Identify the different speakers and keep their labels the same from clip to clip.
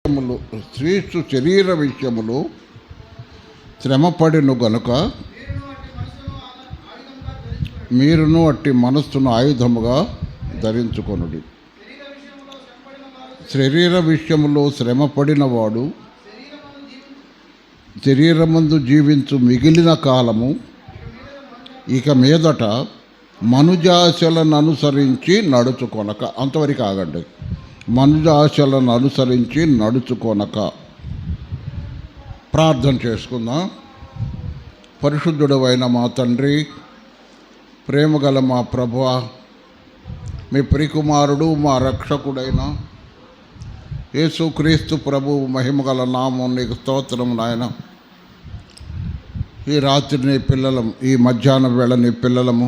Speaker 1: క్రీస్తు శరీర విషయములు శ్రమపడిను గనుక మీరును అట్టి మనస్సును ఆయుధముగా ధరించుకొనుడి. శరీర విషయములో శ్రమపడిన వాడు శరీరమందు జీవించు మిగిలిన కాలము ఇక మీదట మనుజాశలను అనుసరించి నడుచుకొనక. అంతవరకు ఆగండి. మనుజాశలను అనుసరించి నడుచుకొనక. ప్రార్థన చేసుకుందాం. పరిశుద్ధుడైన మా తండ్రి, ప్రేమగల మా ప్రభువా, మీ ప్రియకుమారుడు మా రక్షకుడైన యేసుక్రీస్తు ప్రభువు మహిమగల నామం నీకు స్తోత్రం నాయన. ఈ రాత్రి నీ పిల్లలం, ఈ మధ్యాహ్నం వేళ నీ పిల్లలము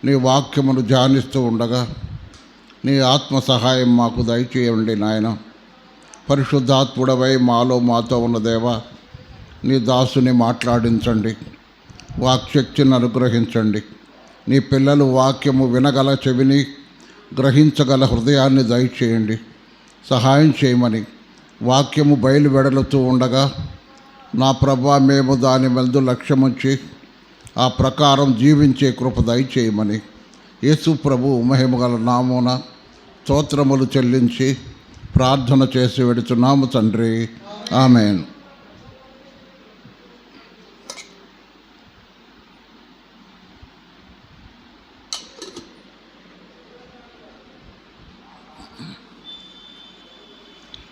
Speaker 1: నీ వాక్యమును ధ్యానిస్తూ ఉండగా నీ ఆత్మ సహాయం మాకు దయచేయండి నాయన. పరిశుద్ధాత్ముడవై మాలో మాతో ఉన్న దేవా, నీ దాసుని మాట్లాడించండి, వాక్శక్తిని అనుగ్రహించండి. నీ పిల్లలు వాక్యము వినగల చెవిని, గ్రహించగల హృదయాన్ని దయచేయండి. సహాయం చేయమని వాక్యము బయలువెడలుతూ ఉండగా నా ప్రభా, మేము దాని మీద లక్ష్యముంచి ఆ ప్రకారం జీవించే కృప దయచేయమని యేసు ప్రభు మహిమగల నామమున స్తోత్రములు చెల్లించి ప్రార్థన చేసి వెడుచున్నాము తండ్రి. ఆమేన్.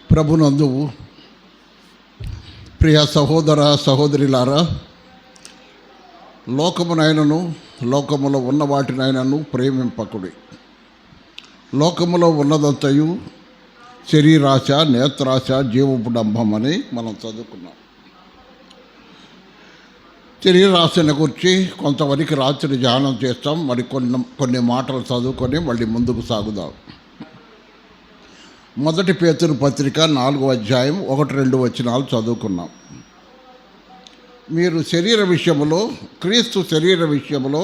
Speaker 1: ప్రభునందు ప్రియ సహోదర సహోదరులారా, లోకమునైనను లోకములో ఉన్న వాటినైనను ప్రేమింపకుడి. లోకములో ఉన్నదంతయు శరీరాశ, నేత్రాశ, జీవపు డంబం అని మనం చదువుకున్నాం. శరీరాశను గురించి కొంతవరకు రాత్రి ధ్యానం చేస్తాం. మరి కొన్ని మాటలు చదువుకొని మళ్ళీ ముందుకు సాగుదాం. 1 పేతురు పత్రిక 4వ అధ్యాయం 1-2 వచనాలు చదువుకున్నాం. మీరు శరీర విషయములో, క్రీస్తు శరీర విషయములో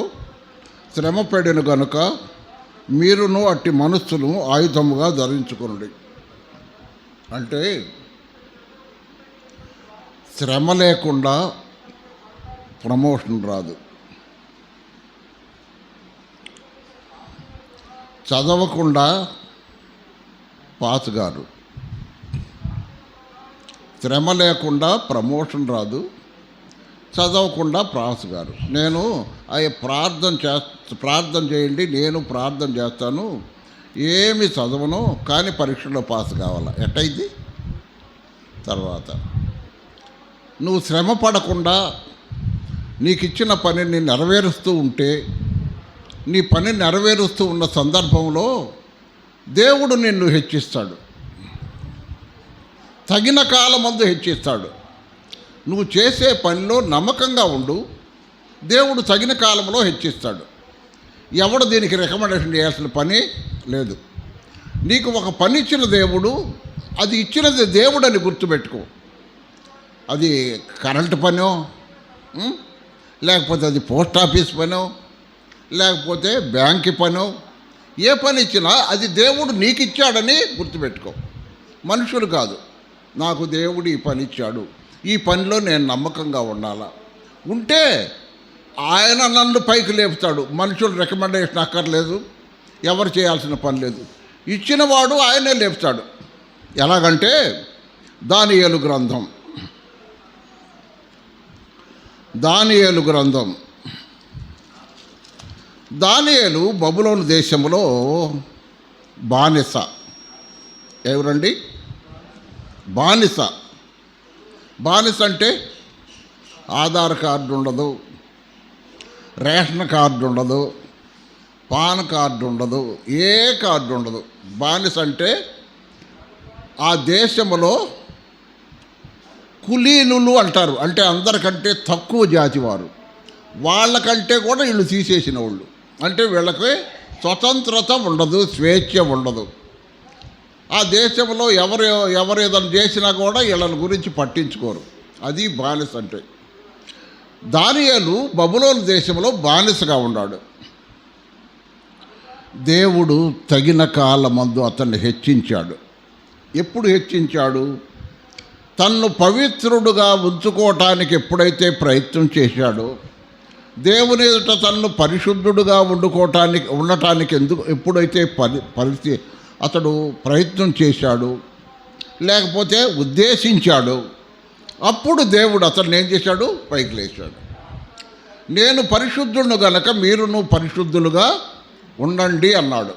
Speaker 1: శ్రమపడిన గనుక మీరును అట్టి మనస్సును ఆయుధముగా ధరించుకొనుడి. అంటే శ్రమ లేకుండా ప్రమోషన్ రాదు, చదవకుండా పాస్ గారు. శ్రమ లేకుండా ప్రమోషన్ రాదు, చదవకుండా పాస్ గారు. నేను ప్రార్థన చేయండి, నేను ప్రార్థన చేస్తాను, ఏమి చదవను కానీ పరీక్షలో పాస్ కావాలా, ఎట్టయిద్ది? తర్వాత నువ్వు శ్రమ పడకుండా నీకు ఇచ్చిన పనిని నెరవేరుస్తూ ఉంటే, నీ పని నెరవేరుస్తూ ఉన్న సందర్భంలో దేవుడు నిన్ను హెచ్చిస్తాడు, తగిన కాలమందు హెచ్చిస్తాడు. నువ్వు చేసే పనిలో నమ్మకంగా ఉండు, దేవుడు తగిన కాలంలో హెచ్చిస్తాడు. ఎవడు దీనికి రికమెండేషన్ చేయాల్సిన పని లేదు. నీకు ఒక పని ఇచ్చిన దేవుడు, అది ఇచ్చినది దేవుడు అని గుర్తుపెట్టుకో. అది కరెంటు పనో, లేకపోతే అది పోస్ట్ ఆఫీస్ పనో, లేకపోతే బ్యాంక్ పనో, ఏ పని ఇచ్చినా అది దేవుడు నీకు ఇచ్చాడని గుర్తుపెట్టుకో. మనుషులు కాదు. నాకు దేవుడు ఈ పని ఇచ్చాడు, ఈ పనిలో నేను నమ్మకంగా ఉండాలా, ఉంటే ఆయన నన్ను పైకి లేపుతాడు. మనుషులు రికమెండేషన్ అక్కర్లేదు, ఎవరు చేయాల్సిన పని లేదు, ఇచ్చినవాడు ఆయనే లేపుతాడు. ఎలాగంటే దానియేలు గ్రంథం. దానియేలు బబులోను దేశంలో బానిస. ఎవరండి? బానిస. బానిస అంటే ఆధార్ కార్డు ఉండదు, రేషన్ కార్డు ఉండదు, పాన్ కార్డు ఉండదు, ఏ కార్డు ఉండదు. బానిస అంటే ఆ దేశంలో కులీనులు అంటారు, అంటే అందరికంటే తక్కువ జాతి వారు. వాళ్ళకంటే కూడా వీళ్ళు తీసేసిన వాళ్ళు. అంటే వీళ్ళకి స్వతంత్రత ఉండదు, స్వేచ్ఛ ఉండదు. ఆ దేశంలో ఎవరు ఏదైనా చేసినా కూడా వీళ్ళని గురించి పట్టించుకోరు. అది బానిస అంటే. దానియేలు బబులోను దేశంలో బానిసగా ఉన్నాడు. దేవుడు తగిన కాలమందు అతన్ని హెచ్చించాడు. ఎప్పుడు హెచ్చించాడు? తన్ను పవిత్రుడుగా ఉంచుకోవటానికి ఎప్పుడైతే ప్రయత్నం చేశాడో, దేవుని ఎదుట తన్ను పరిశుద్ధుడుగా ఉండటానికి ఎప్పుడైతే అతడు ప్రయత్నం చేశాడు, లేకపోతే ఉద్దేశించాడు, అప్పుడు దేవుడు అతన్ని ఏం చేశాడు? పైకి లేచాడు. నేను పరిశుద్ధుడు గనక మీరును పరిశుద్ధులుగా ఉండండి అన్నాడు.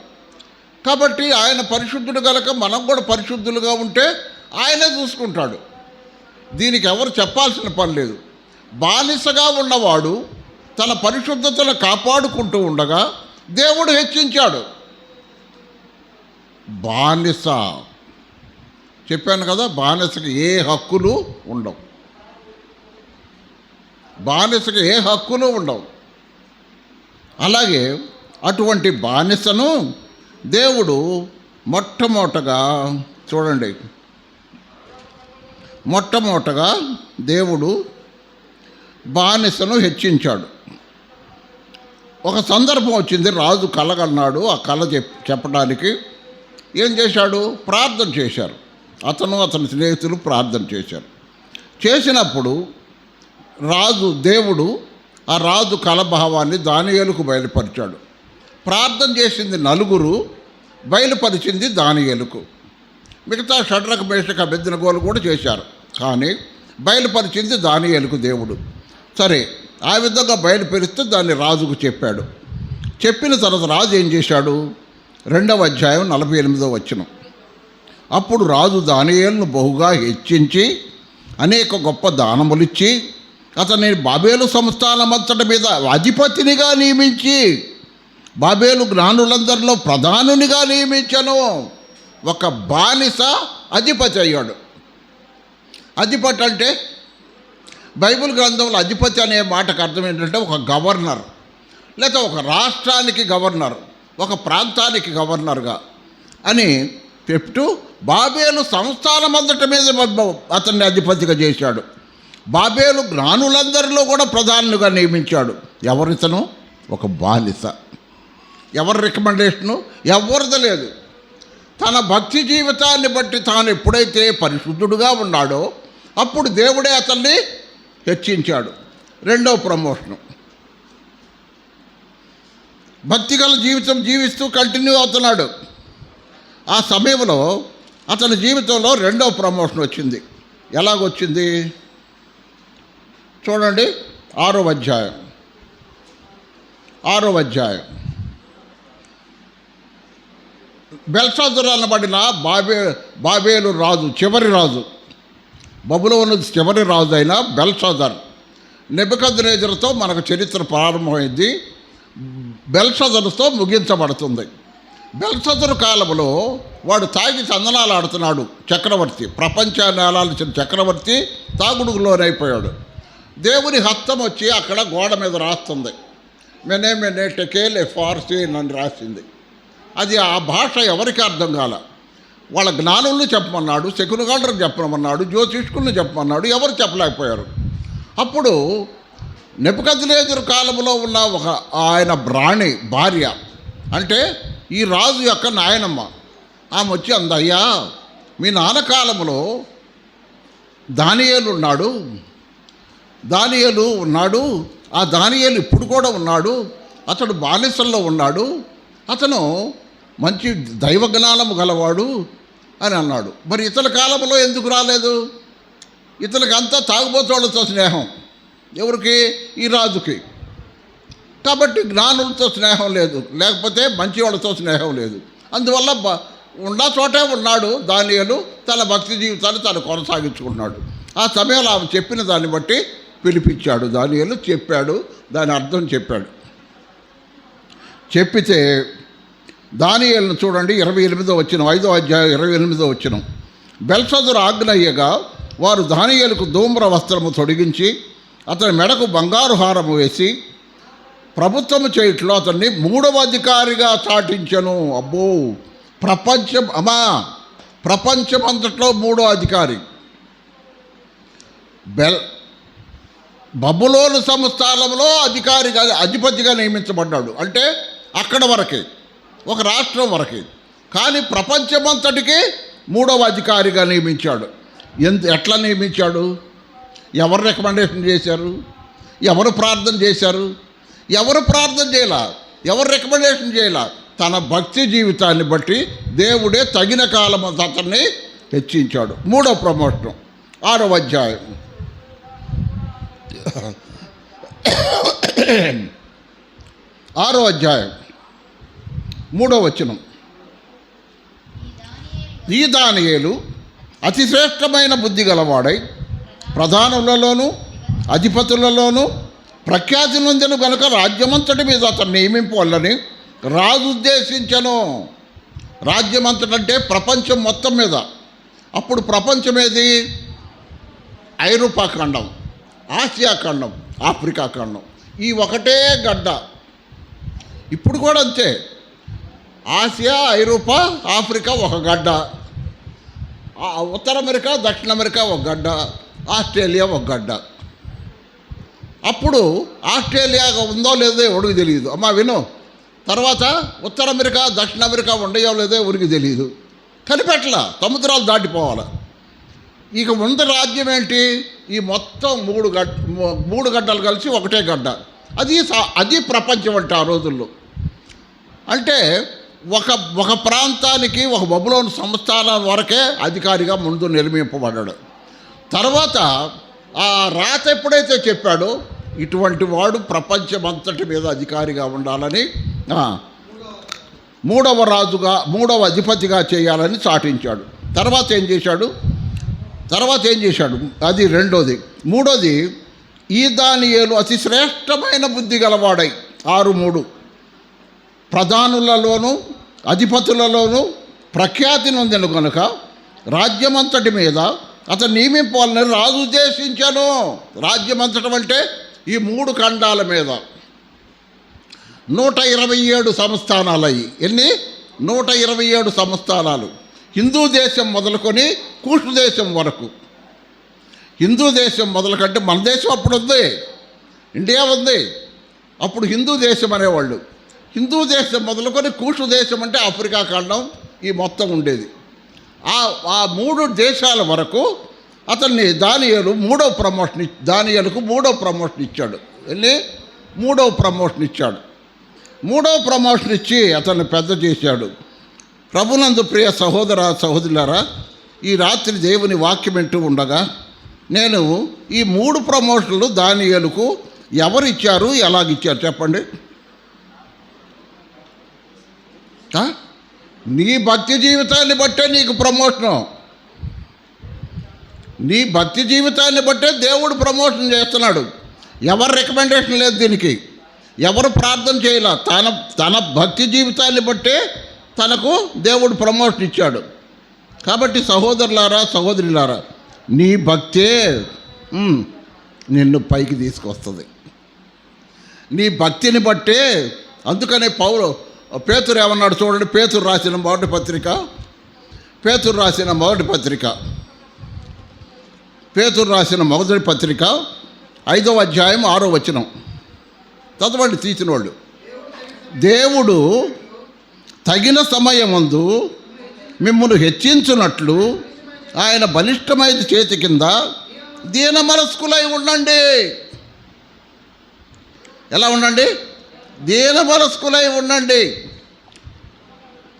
Speaker 1: కాబట్టి ఆయన పరిశుద్ధుడు గనక మనం కూడా పరిశుద్ధులుగా ఉంటే ఆయనే చూసుకుంటాడు. దీనికి ఎవరు చెప్పాల్సిన పని లేదు. బానిసగా ఉన్నవాడు తన పరిశుద్ధతను కాపాడుకుంటూ ఉండగా దేవుడు హెచ్చించాడు. బానిస చెప్పాను కదా, బానిసకి ఏ హక్కులు ఉండవు. బానిసకి ఏ హక్కులు ఉండవు. అలాగే అటువంటి బానిసను దేవుడు మొట్టమొదటగా చూడండి, మొట్టమొదటగా దేవుడు బానిసను హెచ్చించాడు. ఒక సందర్భం వచ్చింది, రాజు కలగన్నాడు. ఆ కళ చెప్పడానికి ఏం చేశాడు? ప్రార్థన చేశారు. అతని స్నేహితులు ప్రార్థన చేశారు. చేసినప్పుడు దేవుడు ఆ రాజు కలభావాన్ని దానియేలుకు బయలుపరిచాడు. ప్రార్థన చేసింది నలుగురు, బయలుపరిచింది దానియేలుకు. మిగతా షడ్రక మేషక అబేద్నెగోలు కూడా చేశారు, కానీ బయలుపరిచింది దానియేలుకు దేవుడు. సరే, ఆ విధంగా బయలుపరిస్తే దాన్ని రాజుకు చెప్పాడు. చెప్పిన తర్వాత రాజు ఏం చేశాడు? 2వ అధ్యాయం 48వ వచనం. అప్పుడు రాజు దానియేలును బహుగా హెచ్చించి అనేక గొప్ప దానములిచ్చి అతని బాబేలు సంస్థానమంతటి మీద అధిపతినిగా నియమించి బాబేలు జ్ఞానులందరిలో ప్రధానునిగా నియమించను. ఒక బానిస అధిపతి అయ్యాడు. అధిపతి అంటే బైబిల్ గ్రంథంలో అధిపతి అనే మాటకు అర్థం ఏంటంటే ఒక గవర్నర్, లేదా ఒక రాష్ట్రానికి గవర్నర్, ఒక ప్రాంతానికి గవర్నర్గా అని చెప్తూ బాబేలు సంస్థానమంతటి మీద అతన్ని అధిపతిగా చేశాడు. బాబేలు జ్ఞానులందరిలో కూడా ప్రధానులుగా నియమించాడు. ఎవరితను? ఒక బానిస. ఎవరి రికమెండేషను? ఎవరిది లేదు. తన భక్తి జీవితాన్ని బట్టి తాను ఎప్పుడైతే పరిశుద్ధుడుగా ఉన్నాడో అప్పుడు దేవుడే అతన్ని హెచ్చించాడు. 2వ ప్రమోషను. భక్తిగల జీవితం జీవిస్తూ కంటిన్యూ అవుతున్నాడు. ఆ సమయంలో అతని జీవితంలో 2వ ప్రమోషన్ వచ్చింది. ఎలాగొచ్చింది చూడండి, 6వ అధ్యాయం. బెల్షాజరు అనబడిన బాబేలు రాజు, చివరి రాజు, బబులోను చివరి రాజు అయిన బెల్షాజర్, నెబుకద్నెజరుతో మనకు చరిత్ర ప్రారంభమైంది, బెల్షాజరుతో ముగించబడుతుంది. బెల్షాజరు కాలంలో వాడు తాగి చందనాలు ఆడుతున్నాడు. చక్రవర్తి, ప్రపంచాన్ని ఆలాల్సిన చక్రవర్తి తాగుడుకు లోనైపోయాడు. దేవుని హస్తం వచ్చి అక్కడ గోడ మీద రాస్తుంది, మెనే టెకేల్ ఫార్సీ అని రాసింది. అది ఆ భాష ఎవరికి అర్థం కాల. వాళ్ళ జ్ఞానుల్ని చెప్పమన్నాడు, శకునగాళ్ళని చెప్పమన్నాడు, జ్యోతిష్కుల్ని చెప్పమన్నాడు, ఎవరు చెప్పలేకపోయారు. అప్పుడు నెబుకద్నెజరు కాలంలో ఉన్న ఒక ఆయన రాణి భార్య, అంటే ఈ రాజు యొక్క నాయనమ్మ, ఆమె వచ్చి అందయ్యా, మీ నాన్న కాలంలో దానియేలు ఉన్నాడు, ఆ దానియేలు ఇప్పుడు కూడా ఉన్నాడు, అతడు బానిసల్లో ఉన్నాడు, అతను మంచి దైవజ్ఞానము గలవాడు అని అన్నాడు. మరి ఇతని కాలంలో ఎందుకు రాలేదు? ఇతనికి అంతా తాగుబోతోళ్ళతో స్నేహం. ఎవరికి? ఈ రాజుకి. కాబట్టి జ్ఞానులతో స్నేహం లేదు, లేకపోతే మంచి వాళ్ళతో స్నేహం లేదు. అందువల్ల ఉన్న చోటే ఉన్నాడు దానియేలు, తన భక్తి జీవితాన్ని తను కొనసాగించుకున్నాడు. ఆ సమయంలో ఆమె చెప్పిన దాన్ని బట్టి పిలిపించాడు. దానియేలు చెప్పాడు, దాని అర్థం చెప్పాడు. చెప్పితే దానియేలును చూడండి, 28వ వచనం, 5వ అధ్యాయం 28వ వచనం. బెల్షాజరు ఆజ్ఞయ్యగా వారు దానియేలుకు ధూమ్ర వస్త్రము తొడిగించి అతని మెడకు బంగారు హారము వేసి ప్రభుత్వము చేయట్లో అతన్ని 3వ అధికారిగా చాటించను. అబ్బో, ప్రపంచమంతట్లో 3వ అధికారి. బబులోను సంస్థానంలో అధిపతిగా నియమించబడ్డాడు. అంటే అక్కడ వరకే, ఒక రాష్ట్రం వరకే. కానీ ప్రపంచమంతటికి మూడవ అధికారిగా నియమించాడు. ఎట్లా నియమించాడు? ఎవరు రికమెండేషన్ చేశారు? ఎవరు ప్రార్థన చేశారు? ఎవరు ప్రార్థన చేయాల, ఎవరు రికమెండేషన్ చేయాల? తన భక్తి జీవితాన్ని బట్టి దేవుడే తగిన కాలం అతన్ని హెచ్చించాడు. మూడవ ప్రమోషన్ 6వ అధ్యాయం 6వ అధ్యాయం 3వ వచనం. ఈ దానియేలు అతి శ్రేష్టమైన బుద్ధి గలవాడై ప్రధానులలోనూ అధిపతులలోనూ ప్రఖ్యాతి నొందెను గనుక రాజ్యమంతటి మీద అతను నియమింపవాలని రాజు ఉద్దేశించను. రాజ్యమంతటంటే ప్రపంచం మొత్తం మీద. అప్పుడు ప్రపంచం ఏది? ఐరోపా ఖండం, ఆసియా ఖండం, ఆఫ్రికా ఖండం, ఈ ఒకటే గడ్డ. ఇప్పుడు కూడా అంతే. ఆసియా, ఐరోపా, ఆఫ్రికా ఒక గడ్డ, ఉత్తర అమెరికా, దక్షిణ అమెరికా ఒక గడ్డ, ఆస్ట్రేలియా ఒక గడ్డ. అప్పుడు ఆస్ట్రేలియా ఉందో లేదో ఎవరికి తెలియదు. అమ్మా విను. తర్వాత ఉత్తర అమెరికా, దక్షిణ అమెరికా ఉండయో లేదో ఎవరికి తెలియదు. కనిపెట్టలా, సముద్రాలు దాటిపోవాలి. ఇక ముందు రాజ్యం ఏంటి? ఈ మొత్తం మూడు గడ్డలు కలిసి ఒకటే గడ్డ. అది ప్రపంచం అంటే ఆ రోజుల్లో. అంటే ఒక ప్రాంతానికి ఒక బబులోను సంస్థానం వరకే అధికారిగా ముందు నియమింపబడ్డాడు. తర్వాత ఆ రాత ఎప్పుడైతే చెప్పాడో ఇటువంటి వాడు ప్రపంచమంతటి మీద అధికారిగా ఉండాలని, మూడవ అధిపతిగా చేయాలని చాటించాడు. తర్వాత ఏం చేశాడు? అది రెండోది. మూడోది, ఈ దానియేలు అతి శ్రేష్టమైన బుద్ధి గలవాడై 6:3 ప్రధానులలోనూ అధిపతులలోనూ ప్రఖ్యాతి నొందెను కనుక రాజ్యమంతటి మీద అతను నియమింపాలని రాజు ఉద్దేశించాను. రాజ్యమంతటం అంటే ఈ 3 ఖండాల మీద 127 సంస్థానాలు అయ్యి. ఎన్ని? 127 సంస్థానాలు. హిందూ దేశం మొదలుకొని కూషు దేశం వరకు. హిందూ దేశం మొదలుకంటే మన దేశం అప్పుడు ఉంది, ఇండియా ఉంది. అప్పుడు హిందూ దేశం అనేవాళ్ళు. హిందూ దేశం మొదలుకొని కూషు దేశం అంటే ఆఫ్రికా ఖండం ఈ మొత్తం ఉండేది. ఆ 3 దేశాల వరకు అతన్ని దానియేలుకు మూడవ ప్రమోషన్ ఇచ్చాడు. ఎన్ని? మూడవ ప్రమోషన్ ఇచ్చి అతన్ని పెద్ద చేశాడు. ప్రభునందు ప్రియ సహోదర సహోదరులారా, ఈ రాత్రి దేవుని వాక్యం వింటూ ఉండగా నేను ఈ 3 ప్రమోషన్లు దానియేలుకు ఎవరిచ్చారు, ఎలాగిచ్చారు చెప్పండి. నీ భక్తి జీవితాన్ని బట్టే నీకు ప్రమోషను. నీ భక్తి జీవితాన్ని బట్టే దేవుడు ప్రమోషన్ చేస్తున్నాడు. ఎవరు రికమెండేషన్ లేదు దీనికి, ఎవరు ప్రార్థన చేయాల. తన భక్తి జీవితాన్ని బట్టే తనకు దేవుడు ప్రమోషన్ ఇచ్చాడు. కాబట్టి సహోదరులారా సహోదరులారా, నీ భక్తే నిన్ను పైకి తీసుకొస్తుంది. నీ భక్తిని బట్టే. అందుకనే పేతురు ఏమన్నాడు చూడండి. పేతురు రాసిన మొదటి పత్రిక 5వ అధ్యాయం 6వ వచనం చదవండి తీసిన వాళ్ళు. దేవుడు తగిన సమయమందు మిమ్మల్ని హెచ్చించున్నట్లు ఆయన బలిష్టమైన చేతి కింద దీన మనస్కులై ఉండండి. ఎలా ఉండండి? దీన మనస్కులై ఉండండి.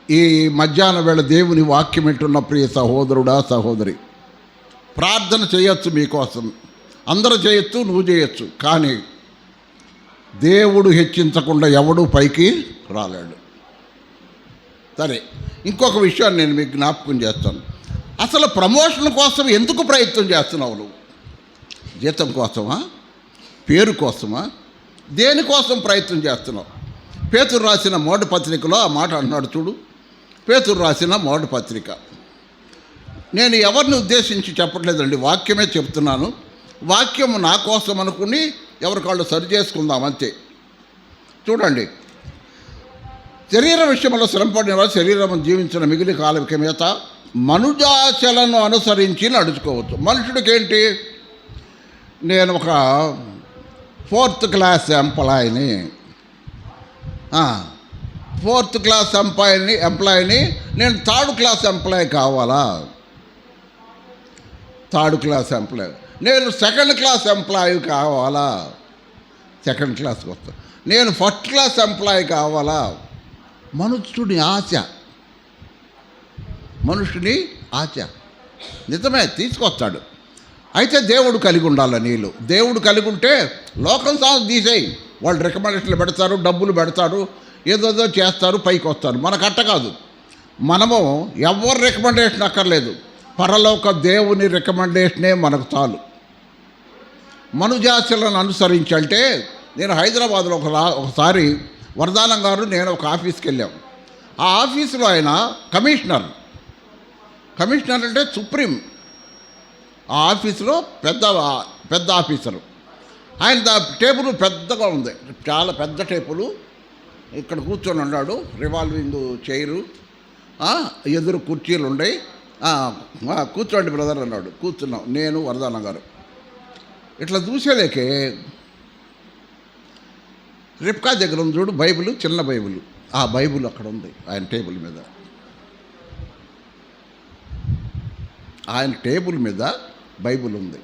Speaker 1: ఈ మధ్యాహ్న వేళ దేవుని వాక్యం వింటున్న ప్రియ సహోదరుడా సహోదరి, ప్రార్థన చేయొచ్చు మీకోసం, అందరూ చేయొచ్చు, నువ్వు చేయొచ్చు. కానీ దేవుడు హెచ్చించకుండా ఎవడూ పైకి రాలేడు. సరే, ఇంకొక విషయాన్ని నేను మీకు జ్ఞాపకం చేస్తాను. అసలు ప్రమోషన్ కోసం ఎందుకు ప్రయత్నం చేస్తున్నావు నువ్వు? జీతం కోసమా? పేరు కోసమా? దేనికోసం ప్రయత్నం చేస్తున్నావు? పేతురు రాసిన మొదటి పత్రికలో ఆ మాట అన్నాడు చూడు. పేతురు రాసిన మొదటి పత్రిక. నేను ఎవరిని ఉద్దేశించి చెప్పట్లేదండి, వాక్యమే చెప్తున్నాను. వాక్యం నా కోసం అనుకుని ఎవరికాళ్ళు సరి చేసుకుందాం అంతే. చూడండి, శరీర విషయంలో శ్రమపడిన వారు శరీరం జీవించిన మిగిలి కాలక మీద మనుజాచలను అనుసరించి నడుచుకోవచ్చు. మనుషుడికి ఏంటి? నేను ఒక 4th క్లాస్ ఎంప్లాయీని, 4th క్లాస్ ఎంప్లాయీని నేను 3rd క్లాస్ ఎంప్లాయీ కావాలా? 3rd class employee. నేను 2nd క్లాస్ ఎంప్లాయీ కావాలా? 2nd క్లాస్కి వస్తాను. నేను 1st క్లాస్ ఎంప్లాయీ కావాలా? మనుష్యుని ఆశ, మనుషుని ఆశ నిజమే, తీసుకొస్తాడు. అయితే దేవుడు కలిగి ఉండాలి. నీళ్ళు దేవుడు కలిగి ఉంటే లోకం తీసేయి. వాళ్ళు రికమెండేషన్లు పెడతారు, డబ్బులు పెడతారు, ఏదోదో చేస్తారు, పైకి వస్తారు. మనకు అట్ట కాదు. మనము ఎవరు రికమెండేషన్ అక్కర్లేదు, పరలోక దేవుని రికమెండేషనే మనకు చాలు. మనుజాశలను అనుసరించంటే, నేను హైదరాబాద్లో ఒకసారి వరదానం గారు నేను ఒక ఆఫీస్కి వెళ్ళాం. ఆ ఆఫీసులో ఆయన కమిషనర్ అంటే సుప్రీం. ఆ ఆఫీసులో పెద్ద ఆఫీసరు. ఆయన టేబుల్ పెద్దగా ఉంది, చాలా పెద్ద టేబుల్. ఇక్కడ కూర్చొని ఉన్నాడు, రివాల్వింగ్ చైరు, ఎదురు కుర్చీలు ఉన్నాయి. కూర్చోండి బ్రదర్ అన్నాడు. కూర్చున్నాం నేను, వరదానం గారు. ఇట్లా చూసేలేకే రిప్కా దగ్గర ఉంది చూడు బైబిల్, చిన్న బైబిల్. ఆ బైబిల్ అక్కడ ఉంది ఆయన టేబుల్ మీద. ఆయన టేబుల్ మీద బైబిల్ ఉంది.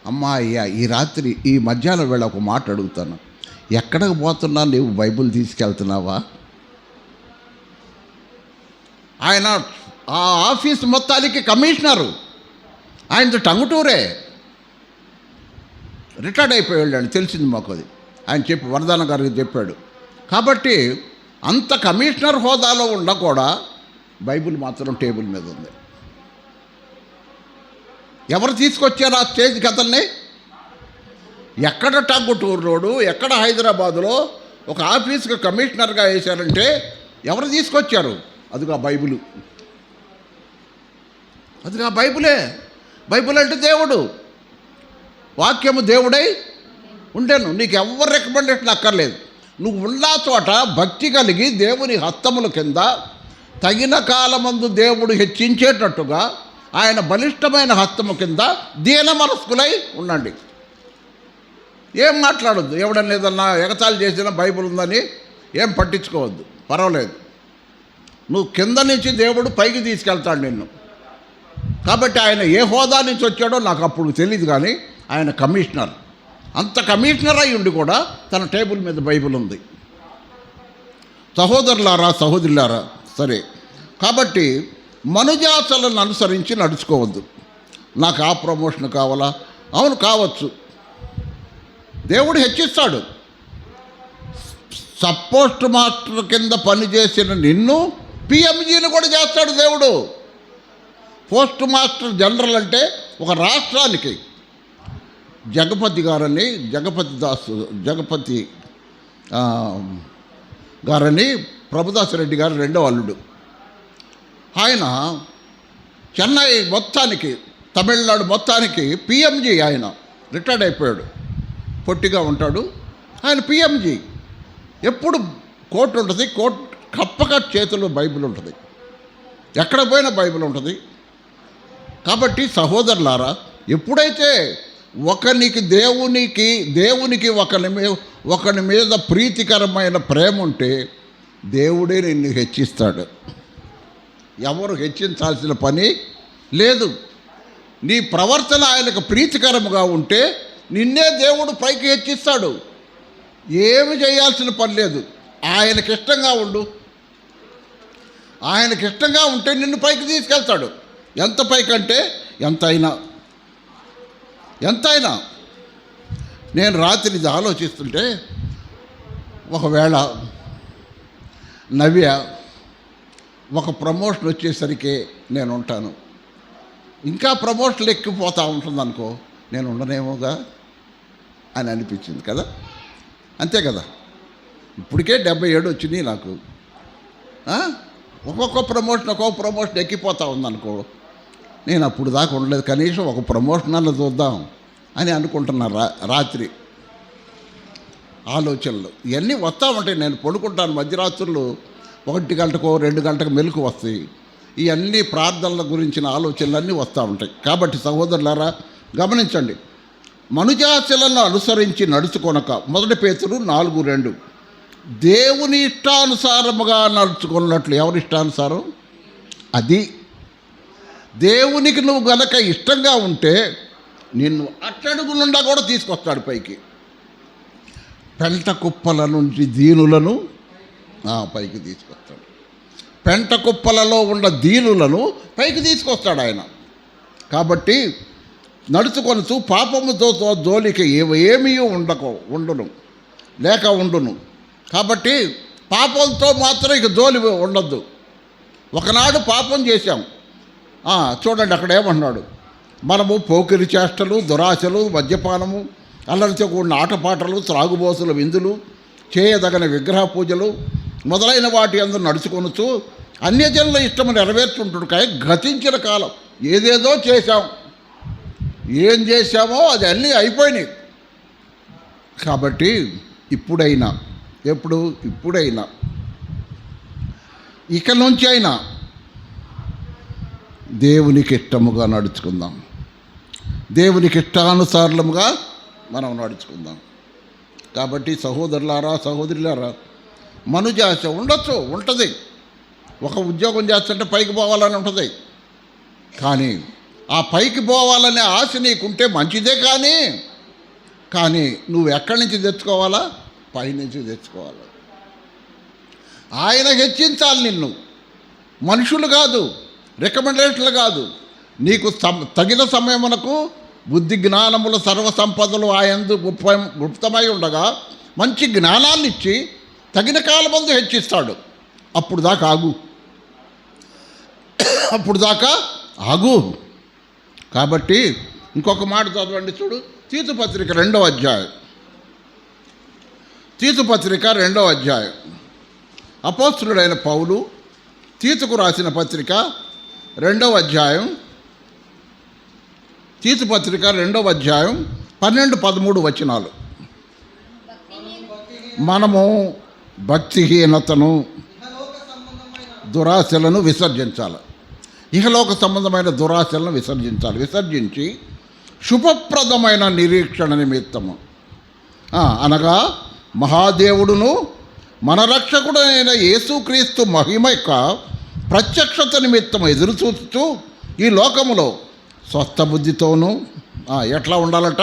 Speaker 1: అమ్మా అయ్యా, ఈ రాత్రి ఈ మధ్యాహ్నం వేళ ఒక మాట అడుగుతాను, ఎక్కడికి పోతున్నా నీవు బైబిల్ తీసుకెళ్తున్నావా? ఆయన ఆ ఆఫీస్ మొత్తానికి కమిషనరు. ఆయనతో టంగుటూరే, రిటైర్డ్ అయిపోయి వెళ్ళాడు, తెలిసింది మాకు అది. ఆయన చెప్పి వరదాన గారికి చెప్పాడు. కాబట్టి అంత కమిషనర్ హోదాలో ఉన్న కూడా బైబిల్ మాత్రం టేబుల్ మీద ఉంది. ఎవరు తీసుకొచ్చారు ఆ స్టేజ్కి అతన్ని? ఎక్కడ టంగుటూరు రోడ్డు, ఎక్కడ హైదరాబాదులో ఒక ఆఫీస్కి కమిషనర్గా వేశారంటే ఎవరు తీసుకొచ్చారు? అదిగా బైబిల్, అదిగా బైబిలే. బైబిల్ అంటే దేవుడు వాక్యము, దేవుడై ఉండేను. నీకు ఎవరు రికమెండేషన్ అక్కర్లేదు. నువ్వు ఉన్న చోట భక్తి కలిగి దేవుని హస్తముల కింద తగిన కాలమందు దేవుడు హెచ్చించేటట్టుగా ఆయన బలిష్టమైన హస్తము కింద దీన మనస్కులై ఉండండి. ఏం మాట్లాడొద్దు. ఎవడన్నా ఏదన్నా ఎగతాళి చేసినా బైబిల్ ఉందని ఏం పట్టించుకోవద్దు, పర్వాలేదు. నువ్వు కింద నుంచి దేవుడు పైకి తీసుకెళ్తాడు నిన్ను. కాబట్టి ఆయన ఏ హోదా నుంచి వచ్చాడో నాకు అప్పుడు తెలియదు, కానీ ఆయన కమిషనర్. అంత కమిషనర్ అయి ఉండి కూడా తన టేబుల్ మీద బైబిల్ ఉంది. సహోదరులారా, సహోదరులారా, సరే. కాబట్టి మనుజాసలను అనుసరించి నడుచుకోవద్దు. నాకు ఆ ప్రమోషన్ కావాలా? అవును, కావచ్చు, దేవుడు హెచ్చిస్తాడు. సబ్ మాస్టర్ కింద పనిచేసిన నిన్ను పిఎంజీని కూడా చేస్తాడు దేవుడు. పోస్ట్ మాస్టర్ జనరల్ అంటే ఒక రాష్ట్రానికి జగపతి గారని, జగపతి గారని ప్రభుదాస్ రెడ్డి గారు రెండో అల్లుడు. ఆయన చెన్నై మొత్తానికి, తమిళనాడు మొత్తానికి పిఎంజీ. ఆయన రిటైర్డ్ అయిపోయాడు, పొట్టిగా ఉంటాడు. ఆయన పిఎంజీ. ఎప్పుడు కోర్టు ఉంటుంది, కోర్టు కప్పక చేతిలో బైబిల్ ఉంటుంది, ఎక్కడ పోయినా బైబిల్ ఉంటుంది. కాబట్టి సహోదరులారా, ఎప్పుడైతే దేవునికి ఒకని మీద ప్రీతికరమైన ప్రేమ ఉంటే దేవుడే నిన్ను హెచ్చిస్తాడు. ఎవరు హెచ్చించాల్సిన పని లేదు. నీ ప్రవర్తన ఆయనకు ప్రీతికరముగా ఉంటే నిన్నే దేవుడు పైకి హెచ్చిస్తాడు. ఏమి చేయాల్సిన పని లేదు. ఆయనకి ఇష్టంగా ఉండు. ఆయనకి ఇష్టంగా ఉంటే నిన్ను పైకి తీసుకెళ్తాడు. ఎంత పైకి అంటే ఎంతైనా. నేను రాత్రి ఇది ఆలోచిస్తుంటే, ఒకవేళ నవ్య ఒక ప్రమోషన్ వచ్చేసరికి నేను ఉంటాను, ఇంకా ప్రమోషన్లు ఎక్కిపోతూ ఉంటుంది అనుకో, నేను ఉండనేమోగా అని అనిపించింది కదా. అంతే కదా. ఇప్పటికే 77 వచ్చినాయి నాకు. ఒక్కొక్క ప్రమోషన్ ఎక్కిపోతూ ఉందనుకో, నేను అప్పుడు దాకా ఉండలేదు. కనీసం ఒక ప్రమోషన్ అన్న చూద్దాం అని అనుకుంటున్నా. రాత్రి ఆలోచనలు ఇవన్నీ వస్తూ ఉంటాయి. నేను పడుకుంటాను, మధ్యరాత్రులు 1 గంటకో 2 గంటకు మెలకు వస్తాయి. ఇవన్నీ ప్రార్థనల గురించిన ఆలోచనలన్నీ వస్తూ ఉంటాయి. కాబట్టి సహోదరులారా, గమనించండి. మనుజాశలను అనుసరించి నడుచుకొనక, 1 పేతురు 4:2. దేవుని ఇష్టానుసారముగా నడుచుకున్నట్లు. ఎవరి ఇష్టానుసారం? అది దేవునికి నువ్వు గనక ఇష్టంగా ఉంటే నిన్ను అట్టడుగునుండా కూడా తీసుకొస్తాడు పైకి. పెంట కుప్పల నుంచి దీనులను పైకి తీసుకొస్తాడు. పెంట కుప్పలలో ఉన్న దీనులను పైకి తీసుకొస్తాడు ఆయన. కాబట్టి నడుచుకొనుచు పాపముతో జోలికి ఏమీ ఉండును. కాబట్టి పాపంతో మాత్రం ఇక జోలి ఉండద్దు. ఒకనాడు పాపం చేశాం. చూడండి అక్కడ ఏమన్నాడు, మనము పోకిరి చేష్టలు, దురాశలు, మద్యపానము, అల్లరితో కూడిన ఆటపాటలు, త్రాగుబోసుల విందులు, చేయదగిన విగ్రహ పూజలు మొదలైన వాటి అందరూ నడుచుకొనుచు అన్యజనుల ఇష్టము నెరవేర్చుంటుడు. కానీ గతించిన కాలం ఏదేదో చేశాం, ఏం చేశామో అది అన్నీ అయిపోయినాయి. కాబట్టి ఇప్పుడైనా ఇక నుంచి అయినా దేవునికి ఇష్టముగా నడుచుకుందాం. దేవునికి ఇష్టానుసారముగా మనం నడుచుకుందాం. కాబట్టి సహోదరులారా, సహోదరులారా, మనుజాశ ఉంటుంది. ఒక ఉద్యోగం చేస్తుంటే పైకి పోవాలని ఉంటుంది. కానీ ఆ పైకి పోవాలనే ఆశ నీకుంటే మంచిదే. కానీ నువ్వు ఎక్కడి నుంచి తెచ్చుకోవాలా? పైనుంచి తెచ్చుకోవాలి. ఆయన హెచ్చించాలి నిన్ను, మనుషులు కాదు, రికమెండేషన్లు కాదు. నీకు తగిన సమయమునకు బుద్ధి జ్ఞానముల సర్వసంపదలు ఆయందు గుప్తమై ఉండగా మంచి జ్ఞానాన్ని ఇచ్చి తగిన కాలమందు హెచ్చిస్తాడు. అప్పుడు దాకా ఆగు. కాబట్టి ఇంకొక మాట చదవండి, చూడు. తీతు పత్రిక 2వ అధ్యాయం. అపోస్తలుడైన పౌలు తీతుకు రాసిన పత్రిక 2వ అధ్యాయం. తీతు పత్రిక 2వ అధ్యాయం 12-13 వచనాలు. మనము భక్తిహీనతను, దురాశలను విసర్జించాలి. ఇహలోక సంబంధమైన దురాశలను విసర్జించి శుభప్రదమైన నిరీక్షణ నిమిత్తము, అనగా మహాదేవుడును మన రక్షకుడైన యేసుక్రీస్తు మహిమ యొక్క ప్రత్యక్షత నిమిత్తం ఎదురు చూస్తూ ఈ లోకములో స్వస్థ బుద్ధితోనూ, ఎట్లా ఉండాలట?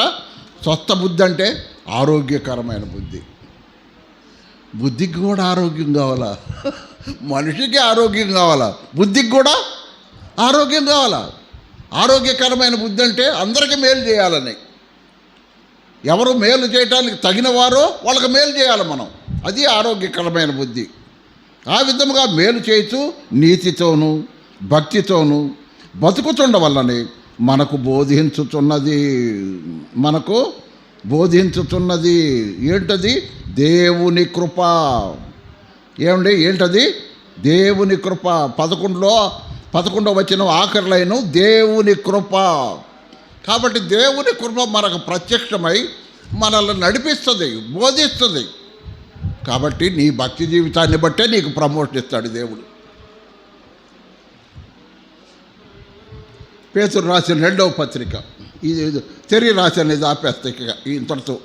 Speaker 1: స్వస్థ బుద్ధి అంటే ఆరోగ్యకరమైన బుద్ధి. బుద్ధికి కూడా ఆరోగ్యం కావాలా? మనిషికి ఆరోగ్యం కావాలా, బుద్ధికి కూడా ఆరోగ్యం కావాలా? ఆరోగ్యకరమైన బుద్ధి అంటే అందరికీ మేలు చేయాలని. ఎవరు మేలు చేయటానికి తగిన వారో వాళ్ళకి మేలు చేయాలి మనం. అది ఆరోగ్యకరమైన బుద్ధి. ఆ విధముగా మేలు చేస్తూ నీతితోనూ భక్తితోనూ బతుకుతుండవల్లని మనకు బోధించుతున్నది ఏంటది? దేవుని కృప. ఏంటది? దేవుని కృప. 11వ వచనం ఆఖరి లైను దేవుని కృప. కాబట్టి దేవుని కృప మనకు ప్రత్యక్షమై మనల్ని నడిపిస్తుంది, బోధిస్తుంది. కాబట్టి నీ భక్తి జీవితాన్ని బట్టే నీకు ప్రమోషన్ ఇస్తాడు దేవుడు. పేతురు రాసిన 2వ పత్రిక, ఇది తెరి రాసినది ఆపేస్తే ఇంతటితో.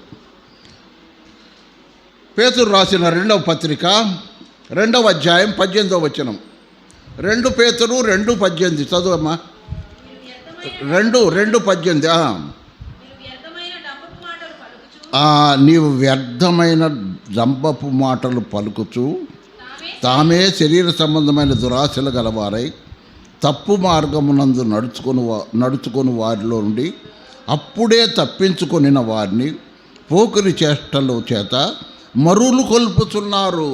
Speaker 1: పేతురు రాసిన 2వ పత్రిక 2వ అధ్యాయం 18వ వచనం. 2 పేతురు 2:18 చదువమ్మా. 2:18. నీవు వ్యర్థమైన డంబపు మాటలు పలుకుచు తామే శరీర సంబంధమైన దురాశలు గలవారై తప్పు మార్గమునందు నడుచుకొని వారిలో నుండి అప్పుడే తప్పించుకొనిన వారిని పోకిరి చేష్టల చేత మరులు కొల్పుతున్నారు.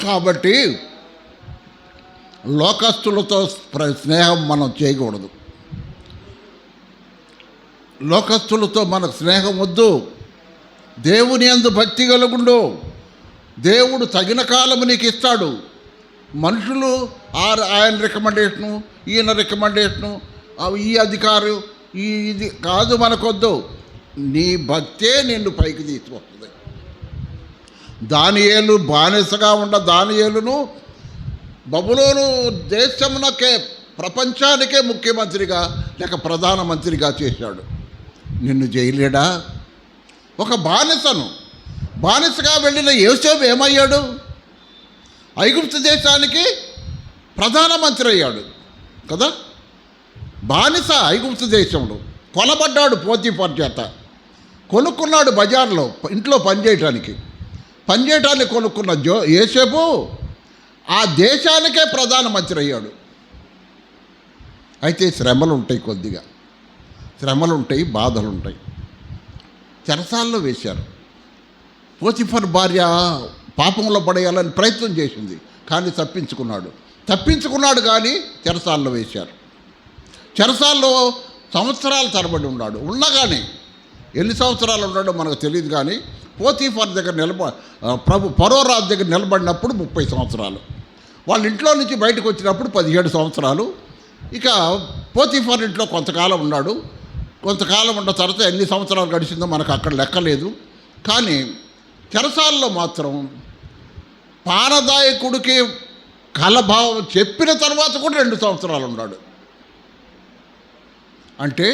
Speaker 1: కాబట్టి లోకస్తులతో స్నేహం మనం చేయకూడదు. లోకస్తులతో మనకు స్నేహం వద్దు. దేవుని యందు భక్తి కలుగుండు. దేవుడు తగిన కాలము నీకు ఇస్తాడు. మనుషులు ఆయన రికమెండేషను, ఈయన రికమెండేషను, ఈ అధికారు, ఇది కాదు మనకొద్దు. నీ భక్తే నిన్ను పైకి తీసుకొస్తుంది. దానియేలు బానిసగా ఉన్న దానియేలును బబులోను దేశమునకే, ప్రపంచానికే ముఖ్యమంత్రిగా లేక ప్రధానమంత్రిగా చేశాడు. నిన్ను చేయలేడా? ఒక బానిసను బానిసగా వెళ్ళిన యోసేపు ఏమయ్యాడు? ఐగుప్తు దేశానికి ప్రధానమంత్రి అయ్యాడు కదా. బానిస ఐగుప్తు దేశంలో కొనబడ్డాడు పోతీఫర్ చేత. కొనుక్కున్నాడు బజార్లో ఇంట్లో పనిచేయటానికి కొనుక్కున్న యోసేపు ఆ దేశానికే ప్రధానమంత్రి అయ్యాడు. అయితే శ్రమలు ఉంటాయి, కొద్దిగా శ్రమలు ఉంటాయి, బాధలు ఉంటాయి. చెరసాల్లో వేశారు. పోతీఫర్ భార్య పాపంలో పడేయాలని ప్రయత్నం చేసింది, కానీ తప్పించుకున్నాడు కానీ చెరసాల్లో వేశారు. చెరసాల్లో సంవత్సరాల తరబడి ఉన్నాడు. కానీ ఎన్ని సంవత్సరాలు ఉన్నాడో మనకు తెలియదు. కానీ పోతీఫర్ దగ్గర ఫరోరాజు దగ్గర నిలబడినప్పుడు 30 సంవత్సరాలు, వాళ్ళ ఇంట్లో నుంచి బయటకు వచ్చినప్పుడు 17 సంవత్సరాలు. ఇక పోతీఫర్ ఇంట్లో కొంతకాలం ఉన్నాడు. కొంతకాలం ఉన్న తర్వాత ఎన్ని సంవత్సరాలు గడిచిందో మనకు అక్కడ లెక్కలేదు. కానీ చెరసాల్లో మాత్రం పానదాయకుడికి కలభావం చెప్పిన తర్వాత కూడా 2 సంవత్సరాలు ఉన్నాడు. అంటే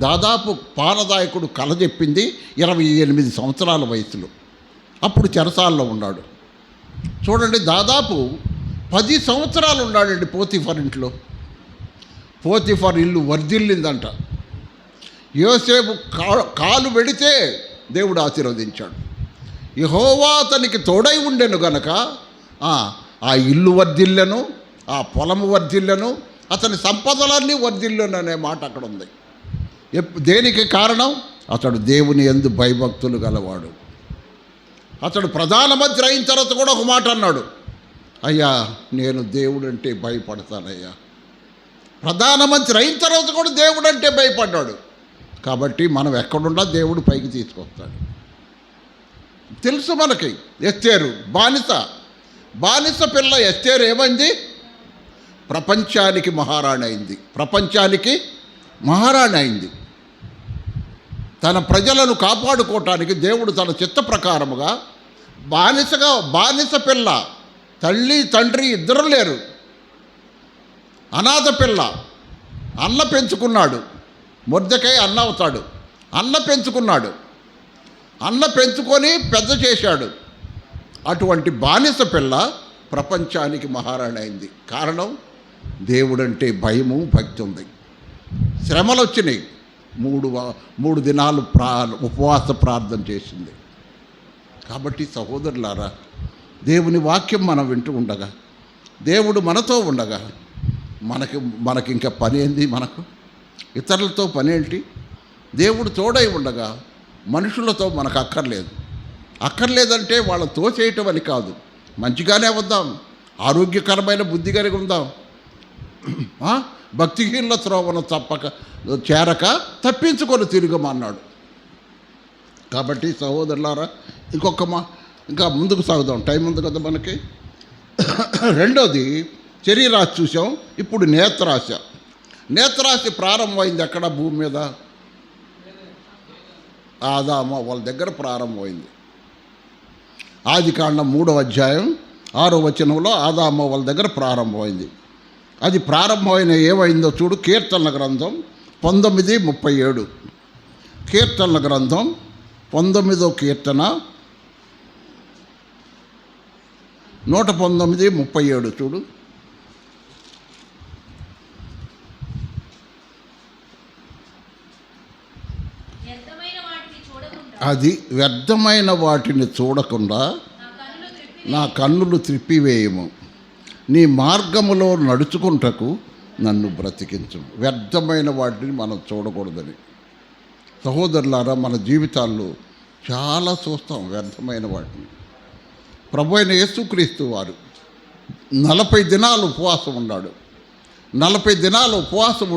Speaker 1: దాదాపు పానదాయకుడు కల చెప్పింది 28 సంవత్సరాల వయసులో, అప్పుడు చెరసాల్లో ఉన్నాడు. చూడండి, దాదాపు 10 సంవత్సరాలు ఉన్నాడండి పోతీఫర్ ఇంట్లో. పోతీఫర్ ఇల్లు వర్ధిల్లిందంట. యోసేపు కాలు పెడితే దేవుడు ఆశీర్వదించాడు. యెహోవా అతనికి తోడై ఉండెను గనక ఆ ఇల్లు వర్ధిల్లెను, ఆ పొలము వర్ధిల్లెను, అతని సంపదలన్నీ వర్ధిల్లెను అనే మాట అక్కడ ఉంది. దేనికి కారణం? అతడు దేవుని యందు భయభక్తులు గలవాడు. అతడు ప్రధానమంత్రి అయిన తర్వాత కూడా ఒక మాట అన్నాడు, అయ్యా నేను దేవుడంటే భయపడతానయ్యా. ప్రధానమంత్రి అయిన తర్వాత కూడా దేవుడంటే భయపడ్డాడు. కాబట్టి మనం ఎక్కడున్నా దేవుడు పైకి తీసుకొస్తాడు. తెలుసు మనకి. ఎస్తేరు బానిస పిల్ల ఎస్తేరు ఏమైంది? ప్రపంచానికి మహారాణి అయింది. తన ప్రజలను కాపాడుకోవటానికి దేవుడు తన చిత్త ప్రకారముగా బానిస పిల్ల, తల్లి తండ్రి ఇద్దరు లేరు, అనాథ పిల్ల, అన్న పెంచుకున్నాడు. మొర్దెకై అన్న అవుతాడు. అన్న పెంచుకొని పెద్ద చేశాడు. అటువంటి బానిస పిల్ల ప్రపంచానికి మహారాణి అయింది. కారణం దేవుడంటే భయము, భక్తి ఉంది. శ్రమలు వచ్చినాయి. 3 దినాలు ఉపవాస ప్రార్థన చేసింది. కాబట్టి సహోదరులారా, దేవుని వాక్యం మనం వింటూ ఉండగా, దేవుడు మనతో ఉండగా మనకి ఇంకా పని ఏంది? మనకు ఇతరులతో పని ఏంటి? దేవుడు తోడై ఉండగా మనుషులతో మనకు అక్కర్లేదంటే వాళ్ళ తోచేయటం అని కాదు. మంచిగానే వద్దాం, ఆరోగ్యకరమైన బుద్ధి కలిగి ఉందాం. భక్తిహీనుల త్రోవను చేరక తప్పించుకొని తిరగమన్నాడు. కాబట్టి సహోదరులారా, ఇంకా ముందుకు సాగుదాం, టైం ఉంది కదా మనకి. రెండోది శరీరాశ చూసాం, ఇప్పుడు నేత్రాశ ప్రారంభమైంది ఎక్కడ? భూమి మీద ఆదాము వాళ్ళ దగ్గర ప్రారంభమైంది. ఆదికాండం 3వ అధ్యాయం 6వ వచనంలో ఆదాము వాళ్ళ దగ్గర ప్రారంభమైంది. అది ప్రారంభమైన ఏమైందో చూడు. కీర్తనల గ్రంథం 19:37. కీర్తనల గ్రంథం 19వ కీర్తన 119:37 చూడు. అది వ్యర్థమైన వాటిని చూడకుండా నా కన్నులు త్రిప్పివేయము, నీ మార్గములో నడుచుకుంటకు నన్ను బ్రతికించు. వ్యర్థమైన వాటిని మనం చూడకూడదని. సహోదరులారా, మన జీవితాల్లో చాలా చూస్తాం వ్యర్థమైన వాటిని. ప్రభు అయిన యేసుక్రీస్తు వారు 40 దినాలు ఉపవాసం ఉన్నాడు. 40 దినాలు ఉపవాసం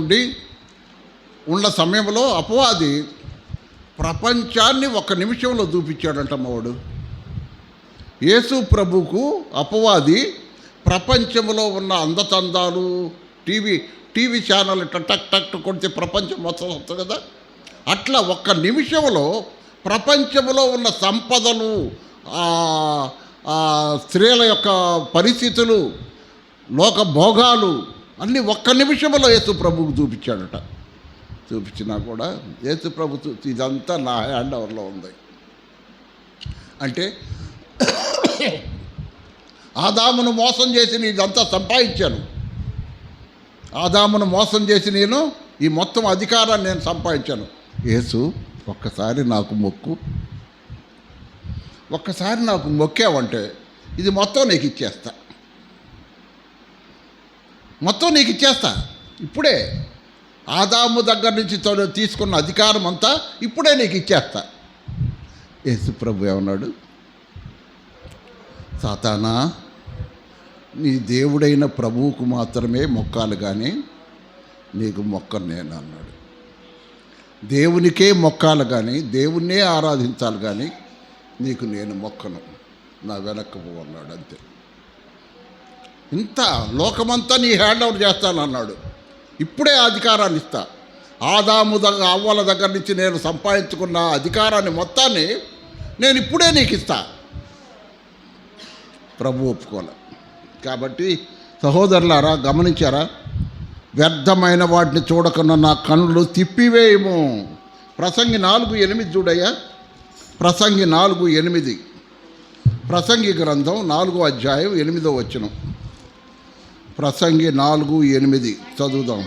Speaker 1: ఉన్న సమయంలో అపవాది ప్రపంచాన్ని 1 నిమిషంలో చూపించాడంట. మావాడు యేసు ప్రభుకు అపవాది ప్రపంచంలో ఉన్న అందతందాలు, టీవీ ఛానల్ టక్ టక్ కొడితే ప్రపంచం మొత్తం వస్తుంది కదా, అట్లా 1 నిమిషంలో ప్రపంచంలో ఉన్న సంపదలు, స్త్రీల యొక్క పరిస్థితులు, లోక భోగాలు అన్నీ 1 నిమిషంలో యేసు ప్రభువుకు చూపించాడట. చూపించినా కూడా యేసు ప్రభు ఇదంతా నా హ్యాండ్ ఓవర్లో ఉంది. అంటే ఆదామును మోసం చేసి ఇదంతా సంపాదించాను. ఆదామును మోసం చేసి నేను ఈ మొత్తం అధికారాన్ని నేను సంపాదించాను. యేసు ఒక్కసారి నాకు మొక్కు, ఒక్కసారి నాకు మొక్కావంటే ఇది మొత్తం నీకు ఇచ్చేస్తా, మొత్తం నీకు ఇచ్చేస్తా. ఇప్పుడే ఆదాము దగ్గర నుంచి తీసుకున్న అధికారం అంతా ఇప్పుడే నీకు ఇచ్చేస్తా. యేసు ప్రభు ఏమన్నాడు? సాతానా, నీ దేవుడైన ప్రభువుకు మాత్రమే మొక్కాలి కానీ నీకు మొక్కను నేను అన్నాడు. దేవునికే మొక్కాలి కానీ, దేవుణ్ణే ఆరాధించాలి కానీ నీకు నేను మొక్కను, నా వెనక్కు పో అన్నాడు. అంతే. ఇంత లోకమంతా నీ హ్యాండ్ ఓవర్ చేస్తానన్నాడు. ఇప్పుడే అధికారాన్ని ఇస్తా. ఆదాము దగ్గర అవ్వల దగ్గర నుంచి నేను సంపాదించుకున్న అధికారాన్ని మొత్తాన్ని నేను ఇప్పుడే నీకు ఇస్తా. ప్రభు ఒప్పుకోలే. కాబట్టి సహోదరులారా, గమనించారా? వ్యర్థమైన వాటిని చూడకుండా నా కన్నులు తిప్పివేయము. ప్రసంగి 4:8 చూడయ్యా. ప్రసంగి 4:8. ప్రసంగి గ్రంథం 4వ అధ్యాయం 8వ వచనం. ప్రసంగి 4:8 చదువుదాం.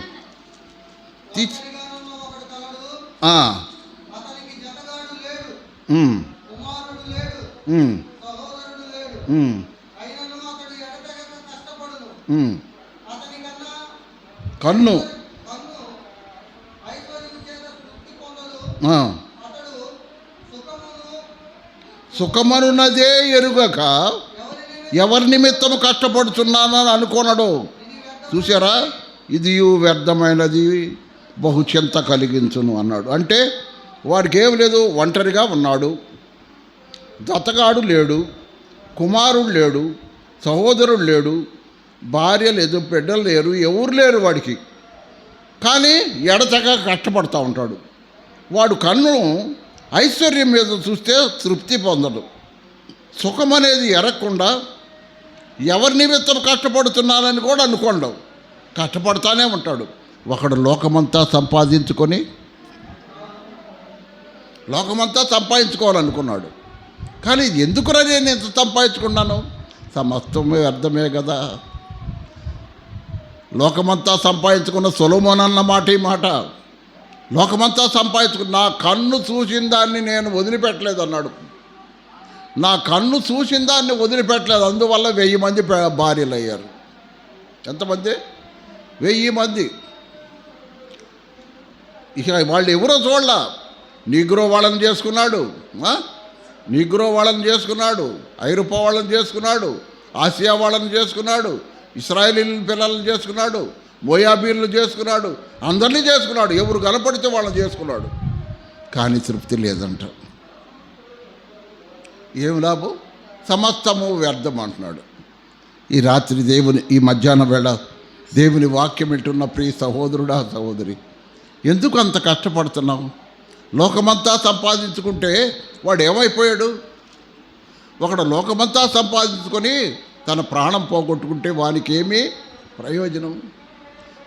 Speaker 1: కన్ను సుఖమనున్నదే ఎరుగక ఎవరి నిమిత్తము కష్టపడుతున్నానని అనుకోనడు. చూసారా? ఇది వ్యర్థమైనది, బహుచింత కలిగించును అన్నాడు. అంటే వాడికి ఏం లేదు, ఒంటరిగా ఉన్నాడు, జతగాడు లేడు, కుమారుడు లేడు, సహోదరుడు లేడు, భార్య లేదు, బిడ్డలు లేరు, ఎవరు లేరు వాడికి. కానీ ఎడతగా కష్టపడుతూ ఉంటాడు. వాడు కన్ను ఐశ్వర్యం మీద చూస్తే తృప్తి పొందడు. సుఖం అనేది ఎరగకుండా ఎవరి నిమిత్తం కష్టపడుతున్నానని కూడా అనుకోండు, కష్టపడుతూనే ఉంటాడు. ఒకడు లోకమంతా సంపాదించుకోవాలనుకున్నాడు. కానీ ఎందుకురా నేను ఇంత సంపాదించుకున్నాను? సమస్తమే వ్యర్థమే కదా. లోకమంతా సంపాదించుకున్న సొలొమోను అన్న మాట ఈ మాట. లోకమంతా సంపాదించుకున్న నా కన్ను చూసిన దాన్ని నేను వదిలిపెట్టలేదు అన్నాడు. నా కన్ను చూసిన దాన్ని వదిలిపెట్టలేదు, అందువల్ల 1000 మంది భార్యలు అయ్యారు. ఎంతమంది? 1000 మంది. ఇక వాళ్ళు ఎవరో చూడలా. నీగ్రో వాళ్ళని చేసుకున్నాడు, ఐరోపా వాళ్ళని చేసుకున్నాడు, ఆసియా వాళ్ళని చేసుకున్నాడు, ఇశ్రాయేలీల పిల్లలను చేసుకున్నాడు, మోయాబీలను చేసుకున్నాడు, అందరినీ చేసుకున్నాడు. ఎవరు కనపడితే వాళ్ళని చేసుకున్నాడు. కానీ తృప్తి లేదంట. ఏం లాభం? సమస్తము వ్యర్థం అంటున్నాడు. ఈ రాత్రి ఈ మధ్యాహ్నం వేళ దేవుని వాక్యం వింటున్న ప్రియ సహోదరుడా, సహోదరి, ఎందుకు అంత కష్టపడుతున్నావు? లోకమంతా సంపాదించుకుంటే వాడు ఏమైపోయాడు? ఒకడు లోకమంతా సంపాదించుకొని తన ప్రాణం పోగొట్టుకుంటే వానికి ఏమీ ప్రయోజనం?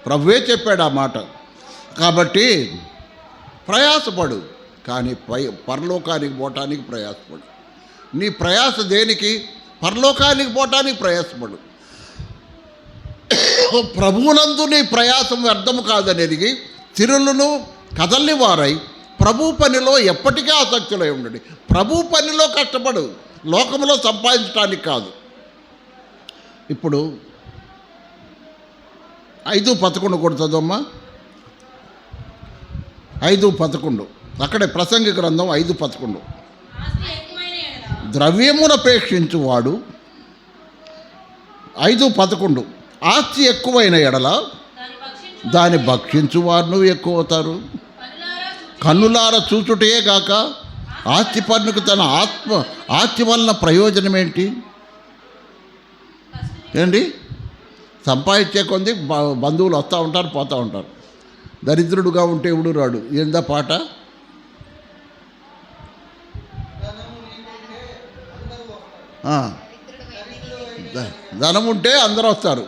Speaker 1: ప్రభువే చెప్పాడు ఆ మాట. కాబట్టి ప్రయాసపడు, కానీ పరలోకానికి పోవటానికి ప్రయాసపడు. నీ ప్రయాస దేనికి? పరలోకానికి పోవటానికి ప్రయాసపడు. ప్రభువునందు నీ ప్రయాసం వ్యర్థము కాదని ఎరిగి తిరులను కదల్ని వారై ప్రభు పనిలో ఎప్పటికీ ఆసక్తులై ఉండండి. ప్రభు పనిలో కష్టపడు, లోకంలో సంపాదించడానికి కాదు. ఇప్పుడు 5:11 కొడుతుందమ్మా. 5:11 అక్కడే ప్రసంగి గ్రంథం 5:11. ద్రవ్యమునపేక్షించువాడు 5:11 ఆస్తి ఎక్కువైన ఎడల దాన్ని భక్షించువారు ఎక్కువ అవుతారు. కన్నులార చూచుటే గాక ఆస్తి పన్నుకు తన ఆస్తి వలన ప్రయోజనం ఏంటి? ఏంటి? సంపాదించే కొంది బంధువులు వస్తూ ఉంటారు, పోతూ ఉంటారు. దరిద్రుడుగా ఉంటే ఎవడు రాడు. ఏందా పాట? ధనం ఉంటే అందరూ వస్తారు,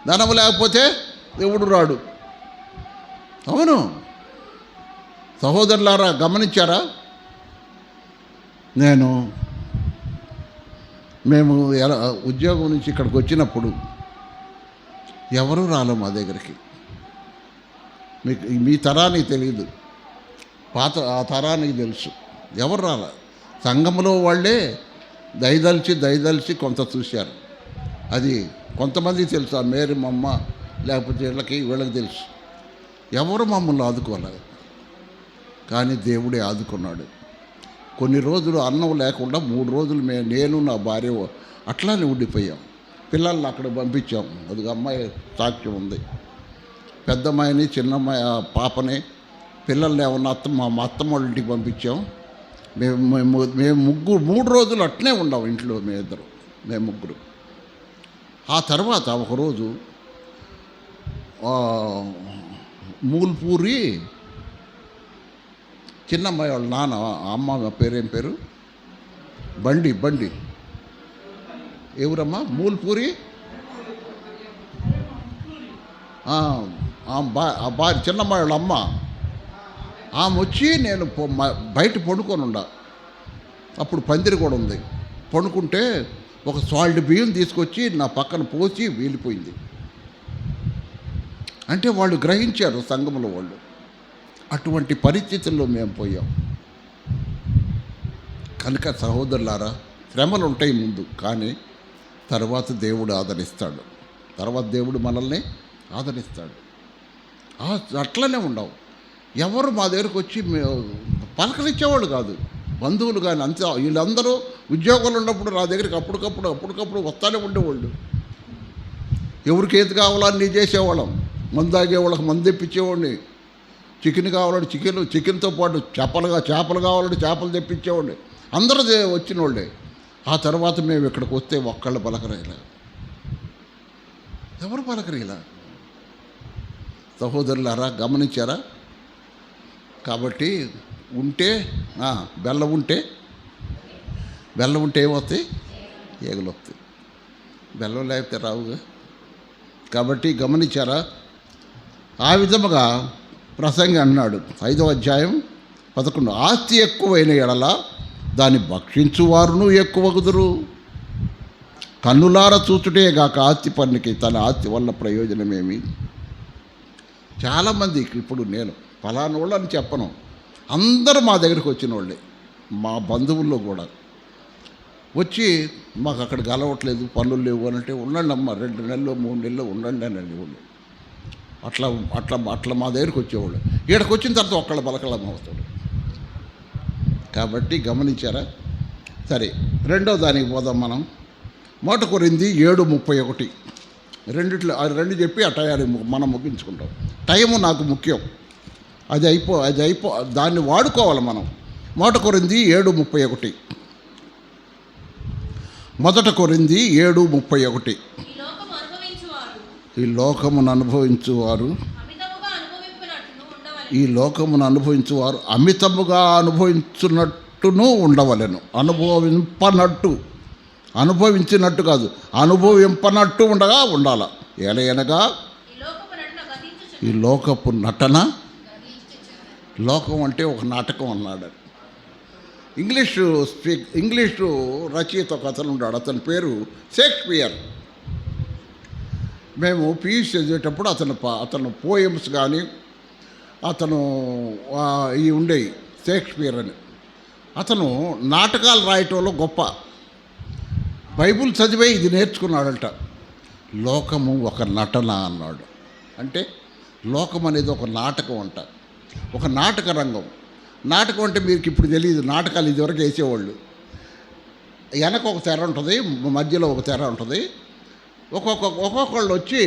Speaker 1: ధనం లేకపోతే ఎవడు రాడు. అవును సహోదరులారా, గమనించారా? నేను మేము ఎలా ఉద్యోగం నుంచి ఇక్కడికి వచ్చినప్పుడు ఎవరు రాలే మా దగ్గరికి. మీకు మీ తరానికి తెలియదు, పాత ఆ తరానికి తెలుసు. ఎవరు రాలే. సంఘంలో వాళ్ళే దయదలిచి కొంత చూశారు. అది కొంతమంది తెలుసు, ఆ మేరీ మమ్మ లేకపోతే వీళ్ళకి తెలుసు. ఎవరు మమ్మల్ని ఆదుకోలేదు, కానీ దేవుడే ఆదుకున్నాడు. కొన్ని రోజులు అన్నం లేకుండా 3 రోజులు నేను నా భార్య అట్లానే ఉండిపోయాం. పిల్లల్ని అక్కడ పంపించాం. అది అమ్మాయి సాక్ష్యం ఉంది. పెద్దమ్మాయిని చిన్నమ్మాయి పాపని పిల్లల్ని ఏమన్నా మా అత్తమ్మ వాళ్ళ ఇంటికి పంపించాం. మేము ముగ్గురు 3 రోజులు అట్నే ఉన్నాం ఇంట్లో. మేము ముగ్గురు. ఆ తర్వాత ఒకరోజు మూల్పూరి చిన్నమ్మాయి వాళ్ళ నాన్న, అమ్మ పేరేం పేరు, బండి ఎవరమ్మా, మూల్పూరి భార్య చిన్నమ్మాయి వాళ్ళ అమ్మ. ఆమె వచ్చి నేను బయట పడుకొని ఉండా. అప్పుడు పందిరి కూడా ఉంది. పడుకుంటే ఒక సాల్ట్ బియ్యం తీసుకొచ్చి నా పక్కన పోసి వెళ్ళిపోయింది. అంటే వాళ్ళు గ్రహించారు సంఘంలో వాళ్ళు. అటువంటి పరిస్థితుల్లో మేము పోయాం. కనుక సహోదరులారా, శ్రమలు ఉంటాయి ముందు, కానీ తర్వాత దేవుడు ఆదరిస్తాడు. తర్వాత దేవుడు మనల్ని ఆదరిస్తాడు. అట్లనే ఉండవు. ఎవరు మా దగ్గరకు వచ్చి పలకరించేవాళ్ళు కాదు, బంధువులు కానీ. అంతే. వీళ్ళందరూ ఉద్యోగాలు ఉన్నప్పుడు నా దగ్గరికి అప్పటికప్పుడు వస్తానే ఉండేవాళ్ళు. ఎవరికి ఏది కావాలో అన్నీ చేసేవాళ్ళం. మందు తాగేవాళ్ళకి మందు తెప్పించేవాడిని. చికెన్ కావాలంటే చికెన్తో పాటు చేపలు కావాలంటే చేపలు తెప్పించేవాడిని. అందరూ వచ్చిన వాళ్ళే. ఆ తర్వాత మేము ఇక్కడికి వస్తే ఒక్కళ్ళు పలకరేలా, ఎవరు పలకరేలా. సహోదరులారా, గమనించారా? కాబట్టి బెల్లం ఉంటే ఏమవుతాయి? ఏగలు వస్తాయి. బెల్లం లేకపోతే రావుగా. కాబట్టి గమనించారా? ఆ విధముగా ప్రసంగి అన్నాడు 5వ అధ్యాయం 11, ఆస్తి ఎక్కువైన ఎడల దాన్ని భక్షించువారును ఎక్కువ కుదురు. కన్నులార చూచుటే గాక ఆస్తి పన్నుకి తన ఆస్తి వల్ల ప్రయోజనమేమి. చాలామంది ఇప్పుడు నేను ఫలానా వాళ్ళు అని చెప్పను, అందరూ మా దగ్గరికి వచ్చిన వాళ్ళే. మా బంధువుల్లో కూడా వచ్చి మాకు అక్కడ గలవట్లేదు, పనులు లేవు అని అంటే, ఉండండి అమ్మ 2 నెలలు 3 నెలలు ఉండండి అని వాళ్ళు అట్లా మా దగ్గరికి వచ్చేవాళ్ళు. ఈడకి వచ్చిన తర్వాత ఒక్కళ్ళ బలకలం అవుతాడు. కాబట్టి గమనించారా? సరే, 2వ దానికి పోదాం మనం. 1 కొరింథీ 7:31. రెండు చెప్పి ఆ టయాన్ని మనం ముగించుకుంటాం. టైము నాకు ముఖ్యం. అది అయిపో దాన్ని వాడుకోవాలి మనం. 1 కొరింథీ 7:31. 1 కొరింథీ 7:31. ఈ లోకమును అనుభవించువారు అమితముగా అనుభవించున్నట్టును ఉండవలెను. అనుభవించినట్టు కాదు, అనుభవింపనట్టు ఉండాల. ఎలయనగా ఈ లోకపు నటన, లోకం అంటే ఒక నాటకం అన్నాడు. ఇంగ్లీషు రచయిత ఒక అతను ఉన్నాడు. అతని పేరు షేక్స్పియర్. మేము పీయూసీ చదివేటప్పుడు అతను పోయమ్స్ కానీ ఇవి ఉండేవి. షేక్స్పియర్ అని అతను నాటకాలు రాయటంలో గొప్ప. బైబిల్ చదివే ఇది నేర్చుకున్నాడంట. లోకము ఒక నటన అన్నాడు. అంటే లోకం అనేది ఒక నాటకం అంట, ఒక నాటక రంగం. నాటకం అంటే మీకు ఇప్పుడు తెలియదు. నాటకాలు ఇదివరకు వేసేవాళ్ళు. వెనక ఒక తెర ఉంటుంది, మధ్యలో ఒక తెర ఉంటుంది. ఒక్కొక్కళ్ళు వచ్చి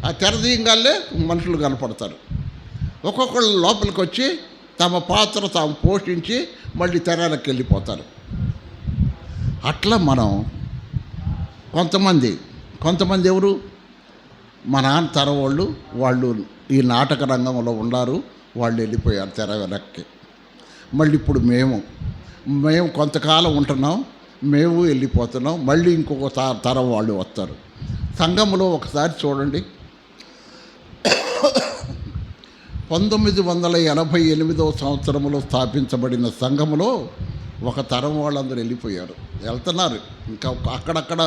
Speaker 1: ఆ తెర తీయగానే మనుషులు కనపడతారు. ఒక్కొక్కళ్ళు లోపలికి వచ్చి తమ పాత్ర తాము పోషించి మళ్ళీ తెరలకు వెళ్ళిపోతారు. అట్లా మనం కొంతమంది ఎవరు, మా నాన్న తరం వాళ్ళు ఈ నాటక రంగంలో ఉన్నారు. వాళ్ళు వెళ్ళిపోయారు తెర వెనక్కి. మళ్ళీ ఇప్పుడు మేము కొంతకాలం ఉంటున్నాం, మేము వెళ్ళిపోతున్నాం. మళ్ళీ ఇంకొక తరం వాళ్ళు వస్తారు. సంఘంలో ఒకసారి చూడండి, 1988 సంవత్సరంలో స్థాపించబడిన సంఘంలో ఒక తరం వాళ్ళందరూ వెళ్ళిపోయారు, వెళ్తున్నారు. ఇంకా అక్కడక్కడ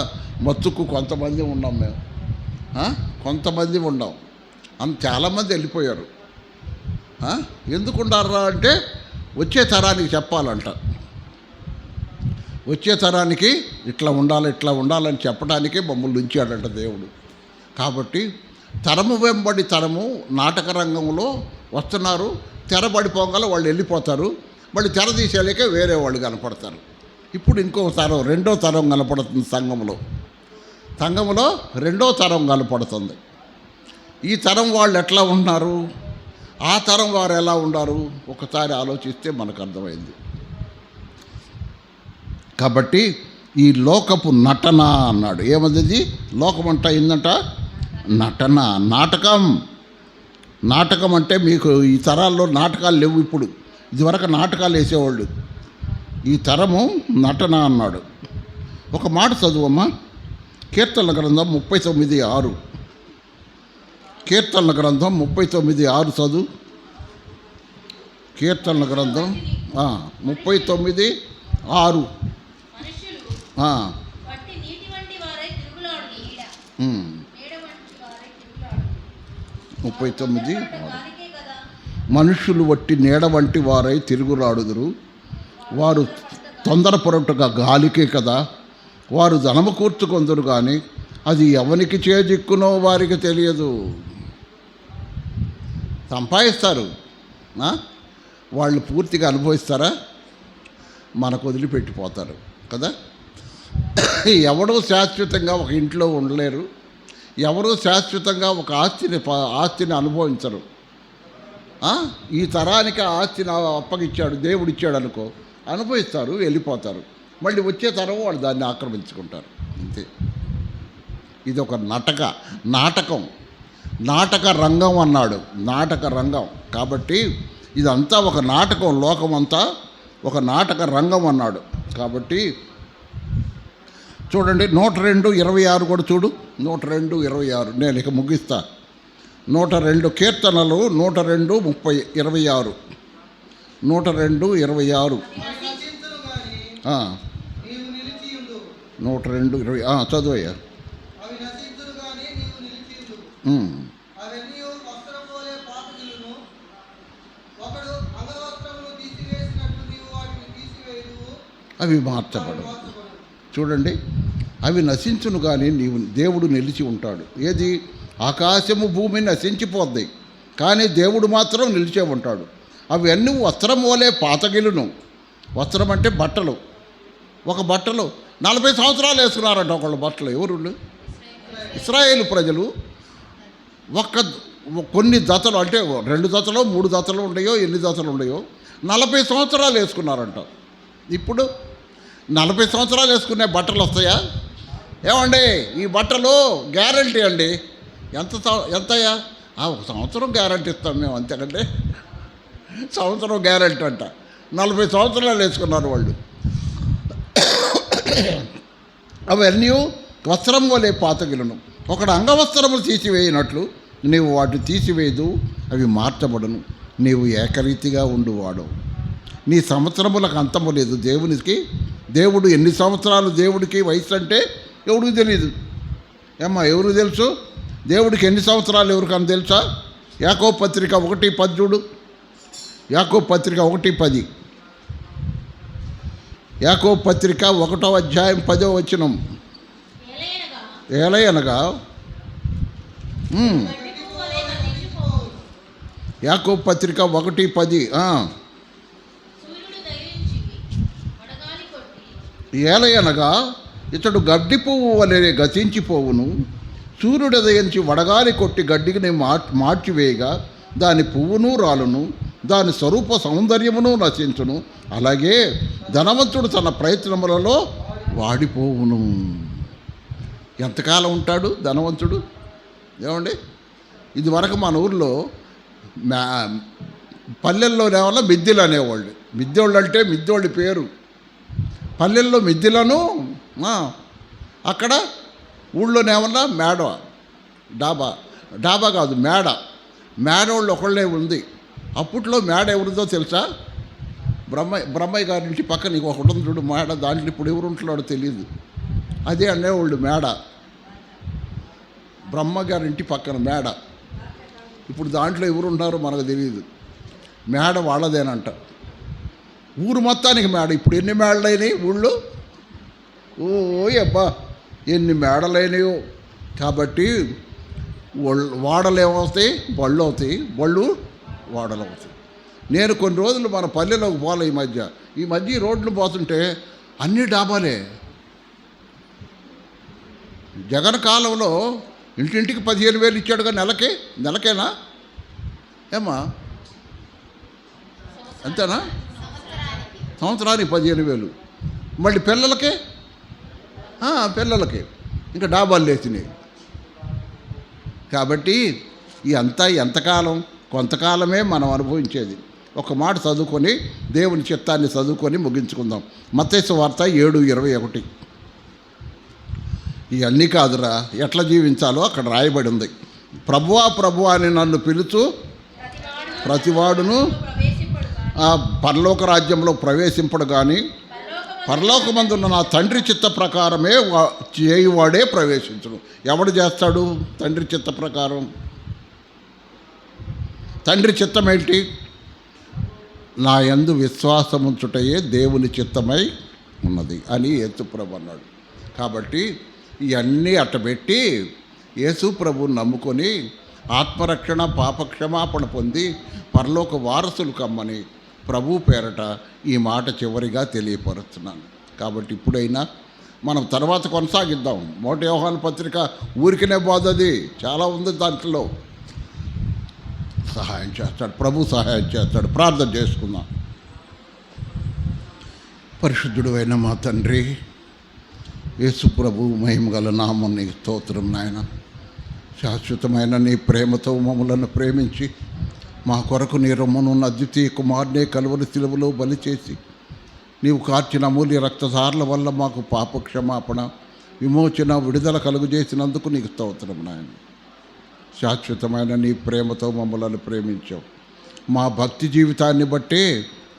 Speaker 1: మత్తుకు కొంతమంది ఉన్నాం మేము, కొంతమంది ఉన్నాం. చాలామంది వెళ్ళిపోయారు. ఎందుకు ఉండారా అంటే వచ్చే తరానికి చెప్పాలంట. వచ్చే తరానికి ఇట్లా ఉండాలని చెప్పడానికే మమ్మల్ని ఉంచాడంట దేవుడు. కాబట్టి తరము వెంబడి తరము నాటక రంగంలో వస్తున్నారు. తెరబడిపోగల వాళ్ళు వెళ్ళిపోతారు. మళ్ళీ తెర తీసేలేక వేరే వాళ్ళు కనపడతారు. ఇప్పుడు ఇంకో తరం, రెండో తరం కనపడుతుంది సంఘంలో రెండో తరం కనపడుతుంది. ఈ తరం వాళ్ళు ఎట్లా ఉన్నారు, ఆ తరం వారు ఎలా ఉన్నారు ఒకసారి ఆలోచిస్తే మనకు అర్థమైంది. కాబట్టి ఈ లోకపు నటన అన్నాడు. ఏమది లోకం అంట ఏందంట? నటన, నాటకం అంటే మీకు ఈ తరాల్లో నాటకాలు లేవు. ఇప్పుడు ఇదివరకు నాటకాలు వేసేవాళ్ళు, ఈ తరము నటన అన్నాడు. ఒక మాట చదువమ్మా, కీర్తనల గ్రంథం 39:6. కీర్తనల గ్రంథం 39:6 చదువు. కీర్తనల గ్రంథం 39:6. 39:6. మనుషులు వట్టి నీడ వంటి వారై తిరుగులాడుదురు, వారు తొందరపొరటుగా గాలికే కదా. వారు ధనము కూర్చుకొందురు కానీ అది ఎవనికి చేజిక్కునో వారికి తెలియదు. సంపాదిస్తారు, వాళ్ళు పూర్తిగా అనుభవిస్తారా? మనకు వదిలిపెట్టిపోతారు కదా. ఎవడూ శాశ్వతంగా ఒక ఇంట్లో ఉండలేరు. ఎవరూ శాశ్వతంగా ఒక ఆస్తిని అనుభవించరు. ఈ తరానికి ఆ ఆస్తిని అప్పగిచ్చాడు, దేవుడిచ్చాడు అనుకో, అనుభవిస్తారు, వెళ్ళిపోతారు. మళ్ళీ వచ్చే తరం వాళ్ళు దాన్ని ఆక్రమించుకుంటారు. అంతే. ఇది ఒక నాటక రంగం అన్నాడు. నాటక రంగం. కాబట్టి ఇదంతా ఒక నాటకం, లోకమంతా ఒక నాటక రంగం అన్నాడు. కాబట్టి చూడండి 102:26 కూడా చూడు. 102:26 నేను ఇక ముగిస్తా. 102 కీర్తనలు 102:26. 102:26. 102:20 చదువయ్యా. అవి మార్చబడు. చూడండి, అవి నశించును కానీ దేవుడు నిలిచి ఉంటాడు. ఏది? ఆకాశము భూమి నశించిపోద్ది, కానీ దేవుడు మాత్రం నిలిచే ఉంటాడు. అవి అన్నీ వస్త్రం వలె పాతగిలును. వస్త్రం అంటే బట్టలు. ఒక బట్టలు 40 సంవత్సరాలు వేసుకున్నారంట ఒకళ్ళు బట్టలు. ఎవరు? ఇశ్రాయేలు ప్రజలు. కొన్ని జతలు అంటే 2 జతలు 3 జతలు ఉండయో, ఎన్ని జతలు ఉండయో 40 సంవత్సరాలు వేసుకున్నారంట. ఇప్పుడు 40 సంవత్సరాలు వేసుకునే బట్టలు వస్తాయా? ఏమండి, ఈ బట్టలు గ్యారంటీ అండి. ఎంతయ్యా? 1 సంవత్సరం గ్యారంటీ ఇస్తాం మేము, అంతేకంటే సంవత్సరం గ్యారంటీ అంట. 40 సంవత్సరాలు వేసుకున్నారు వాళ్ళు. అవన్నీ వస్త్రం వలె పాతగిలను. ఒకడు అంగవస్త్రములు తీసివేయినట్లు నీవు వాటిని తీసివేయదు, అవి మార్చబడను. నీవు ఏకరీతిగా ఉండువాడు. నీ సంవత్సరములకు అంతము లేదు. దేవుడు ఎన్ని సంవత్సరాలు దేవుడికి వయసు అంటే ఎవరికి తెలియదు. ఎవరికి తెలుసు? దేవుడికి ఎన్ని సంవత్సరాలు ఎవరికన్నా తెలుసా? యాకోబు పత్రిక 1:10 చూడు. యాకోబు పత్రిక 1:10. యాకోబు పత్రిక 1వ అధ్యాయం 10వ వచనం. ఏలయనగా యాకోబు పత్రిక 1:10. ఏలయనగా ఇతడు గడ్డి పువ్వు వలె గతించిపోవును. సూర్యుడు దయించి వడగాలి కొట్టి గడ్డిని మార్చివేయగా దాని పువ్వును రాలును, దాని స్వరూప సౌందర్యమును నశించును. అలాగే ధనవంతుడు తన ప్రయత్నములలో వాడిపోవును. ఎంతకాలం ఉంటాడు ధనవంతుడు? ఏమండి, ఇది వరకు మన ఊర్లో పల్లెల్లోనేమన్నా మిద్దెలు అనేవాళ్ళు. మిద్దెళ్ళు అంటే మిద్దెళ్ళ పేరు. పల్లెల్లో మిద్దెలను, అక్కడ ఊళ్ళోనేమన్నా మేడ, డాబా కాదు మేడ. మేడోళ్ళు ఒకళ్ళే ఉంది. అప్పట్లో మేడ ఎవరిదో తెలుసా? బ్రహ్మయ్య గారి ఇంటి పక్కన నీకు ఒకటి ఉంది చూడు మేడ, దాంట్లో ఇప్పుడు ఎవరు ఉంటున్నాడో తెలియదు. అదే అనేవాళ్ళు మేడ, బ్రహ్మగారి ఇంటి పక్కన మేడ. ఇప్పుడు దాంట్లో ఎవరు ఉన్నారో మనకు తెలియదు. మేడ వాళ్ళదేనంట, ఊరు మొత్తానికి మేడ. ఇప్పుడు ఎన్ని మేడలు అయినాయి ఊళ్ళో, ఓ అబ్బా ఎన్ని మేడలు అయినాయో. కాబట్టి వాడలు ఏమవుతాయి, బళ్ళు అవుతాయి, బళ్ళు వాడలు అవుతాయి. నేను కొన్ని రోజులు మన పల్లెలోకి పోలే ఈ మధ్య ఈ రోడ్లు పోతుంటే అన్ని డాబాలే. జగన్ కాలంలో ఇంటింటికి 15,000 ఇచ్చాడుగా నెలకేనా ఏమా, అంతేనా? సంవత్సరానికి 15,000. మళ్ళీ పిల్లలకి ఇంకా డాబాలు లేచినాయి. కాబట్టి అంతా ఎంతకాలం, కొంతకాలమే మనం అనుభవించేది. ఒక మాట చదువుకొని దేవుని చిత్తాన్ని చదువుకొని ముగించుకుందాం. మత్తయి సువార్త 7:21. ఇవన్నీ కాదురా, ఎట్లా జీవించాలో అక్కడ రాయబడి ఉంది. ప్రభువా అని నన్ను పిలుచు ప్రతివాడును ఆ పరలోక రాజ్యంలో ప్రవేశింపడు కానీ పరలోకమందున్న నా తండ్రి చిత్త ప్రకారమే చేయువాడే ప్రవేశించును. ఎవడు చేస్తాడు తండ్రి చిత్త ప్రకారం? తండ్రి చిత్తం ఏంటి? నా యందు విశ్వాసముంచుటయే దేవుని చిత్తమై ఉన్నది అని యేసుప్రభు అన్నాడు. కాబట్టి ఇవన్నీ అట్టబెట్టి యేసుప్రభుని నమ్ముకొని ఆత్మరక్షణ పాపక్షమాపణ పొంది పరలోక వారసులు కమ్మని ప్రభు పేరట ఈ మాట చివరిగా తెలియపరుస్తున్నాను. కాబట్టి ఇప్పుడైనా మనం తర్వాత కొనసాగిద్దాం. 1 యోహాను పత్రిక ఊరికనే బోధది, చాలా ఉంది దాంట్లో. సహాయం చేస్తాడు ప్రభు, సహాయం చేస్తాడు. ప్రార్థన చేసుకుందాం. పరిశుద్ధుడు అయిన మా తండ్రి యేసు ప్రభు మహిమ గల నామం నీకు స్తోత్రం నాయన. శాశ్వతమైన నీ ప్రేమతో మమ్మలను ప్రేమించి మా కొరకు నీ రొమ్మనున్న అద్వితీయ కుమారునే కలువరి శిలువలో బలి చేసి నీవు కార్చిన అమూల్య రక్తధారల వల్ల మాకు పాపక్షమాపణ, విమోచన, విడుదల కలుగజేసినందుకు నీకు స్తోత్రం నాయన. శాశ్వతమైన నీ ప్రేమతో మమ్మలను ప్రేమించావు. మా భక్తి జీవితాన్ని బట్టే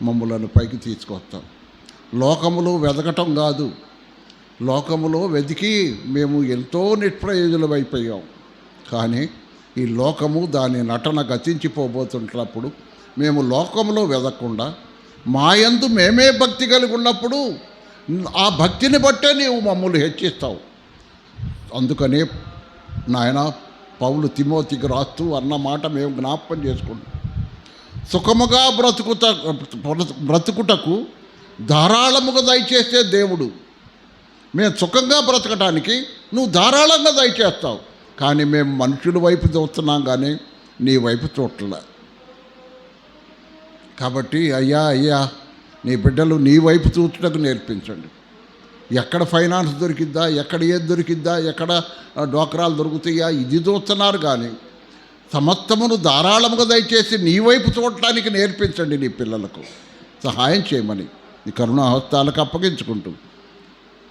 Speaker 1: మమ్మలను పైకి తీసుకొస్తాం. లోకములో వెదకటం కాదు, లోకములో వెతికి మేము ఎంతో నిష్ప్రయోజనమైపోయాం. కానీ ఈ లోకము దాని నటన గతించిపోబోతున్నప్పుడు మేము లోకంలో వెదకుండా మాయందు మేమే భక్తి కలిగి ఉన్నప్పుడు ఆ భక్తిని బట్టే నీవు మమ్మల్ని హెచ్చిస్తావు. అందుకనే నాయన పౌలు తిమోతికి రాస్తూ అన్న మాట మేము జ్ఞాపకం చేసుకుంటాం. సుఖముగా బ్రతుకుటకు ధారాళముగా దయచేసే దేవుడు. మేము సుఖంగా బ్రతకటానికి నువ్వు ధారాళంగా దయచేస్తావు. కానీ మేము మనుషుల వైపు చూస్తున్నాం కానీ నీ వైపు చూడలే. కాబట్టి అయ్యా నీ బిడ్డలు నీ వైపు చూచుటకు నేర్పించండి. ఎక్కడ ఫైనాన్స్ దొరికిద్దా, ఎక్కడ ఏది దొరికిద్దా, ఎక్కడ డోకరాలు దొరుకుతాయా, ఇది చూస్తున్నారు. కానీ సమస్తమును ధారాళముగా దయచేసి నీ వైపు చూడటానికి నేర్పించండి. నీ పిల్లలకు సహాయం చేయమని నీ కరుణా హస్తాలకు అప్పగించుకుంటూ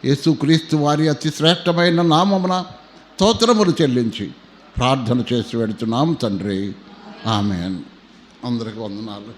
Speaker 1: యేసుక్రీస్తు వారి అతి శ్రేష్టమైన నామమున స్తోత్రములు చెల్లించి ప్రార్థన చేసి వెడుతున్నాం తండ్రి. ఆమేన్. అందరికీ వందనాలు.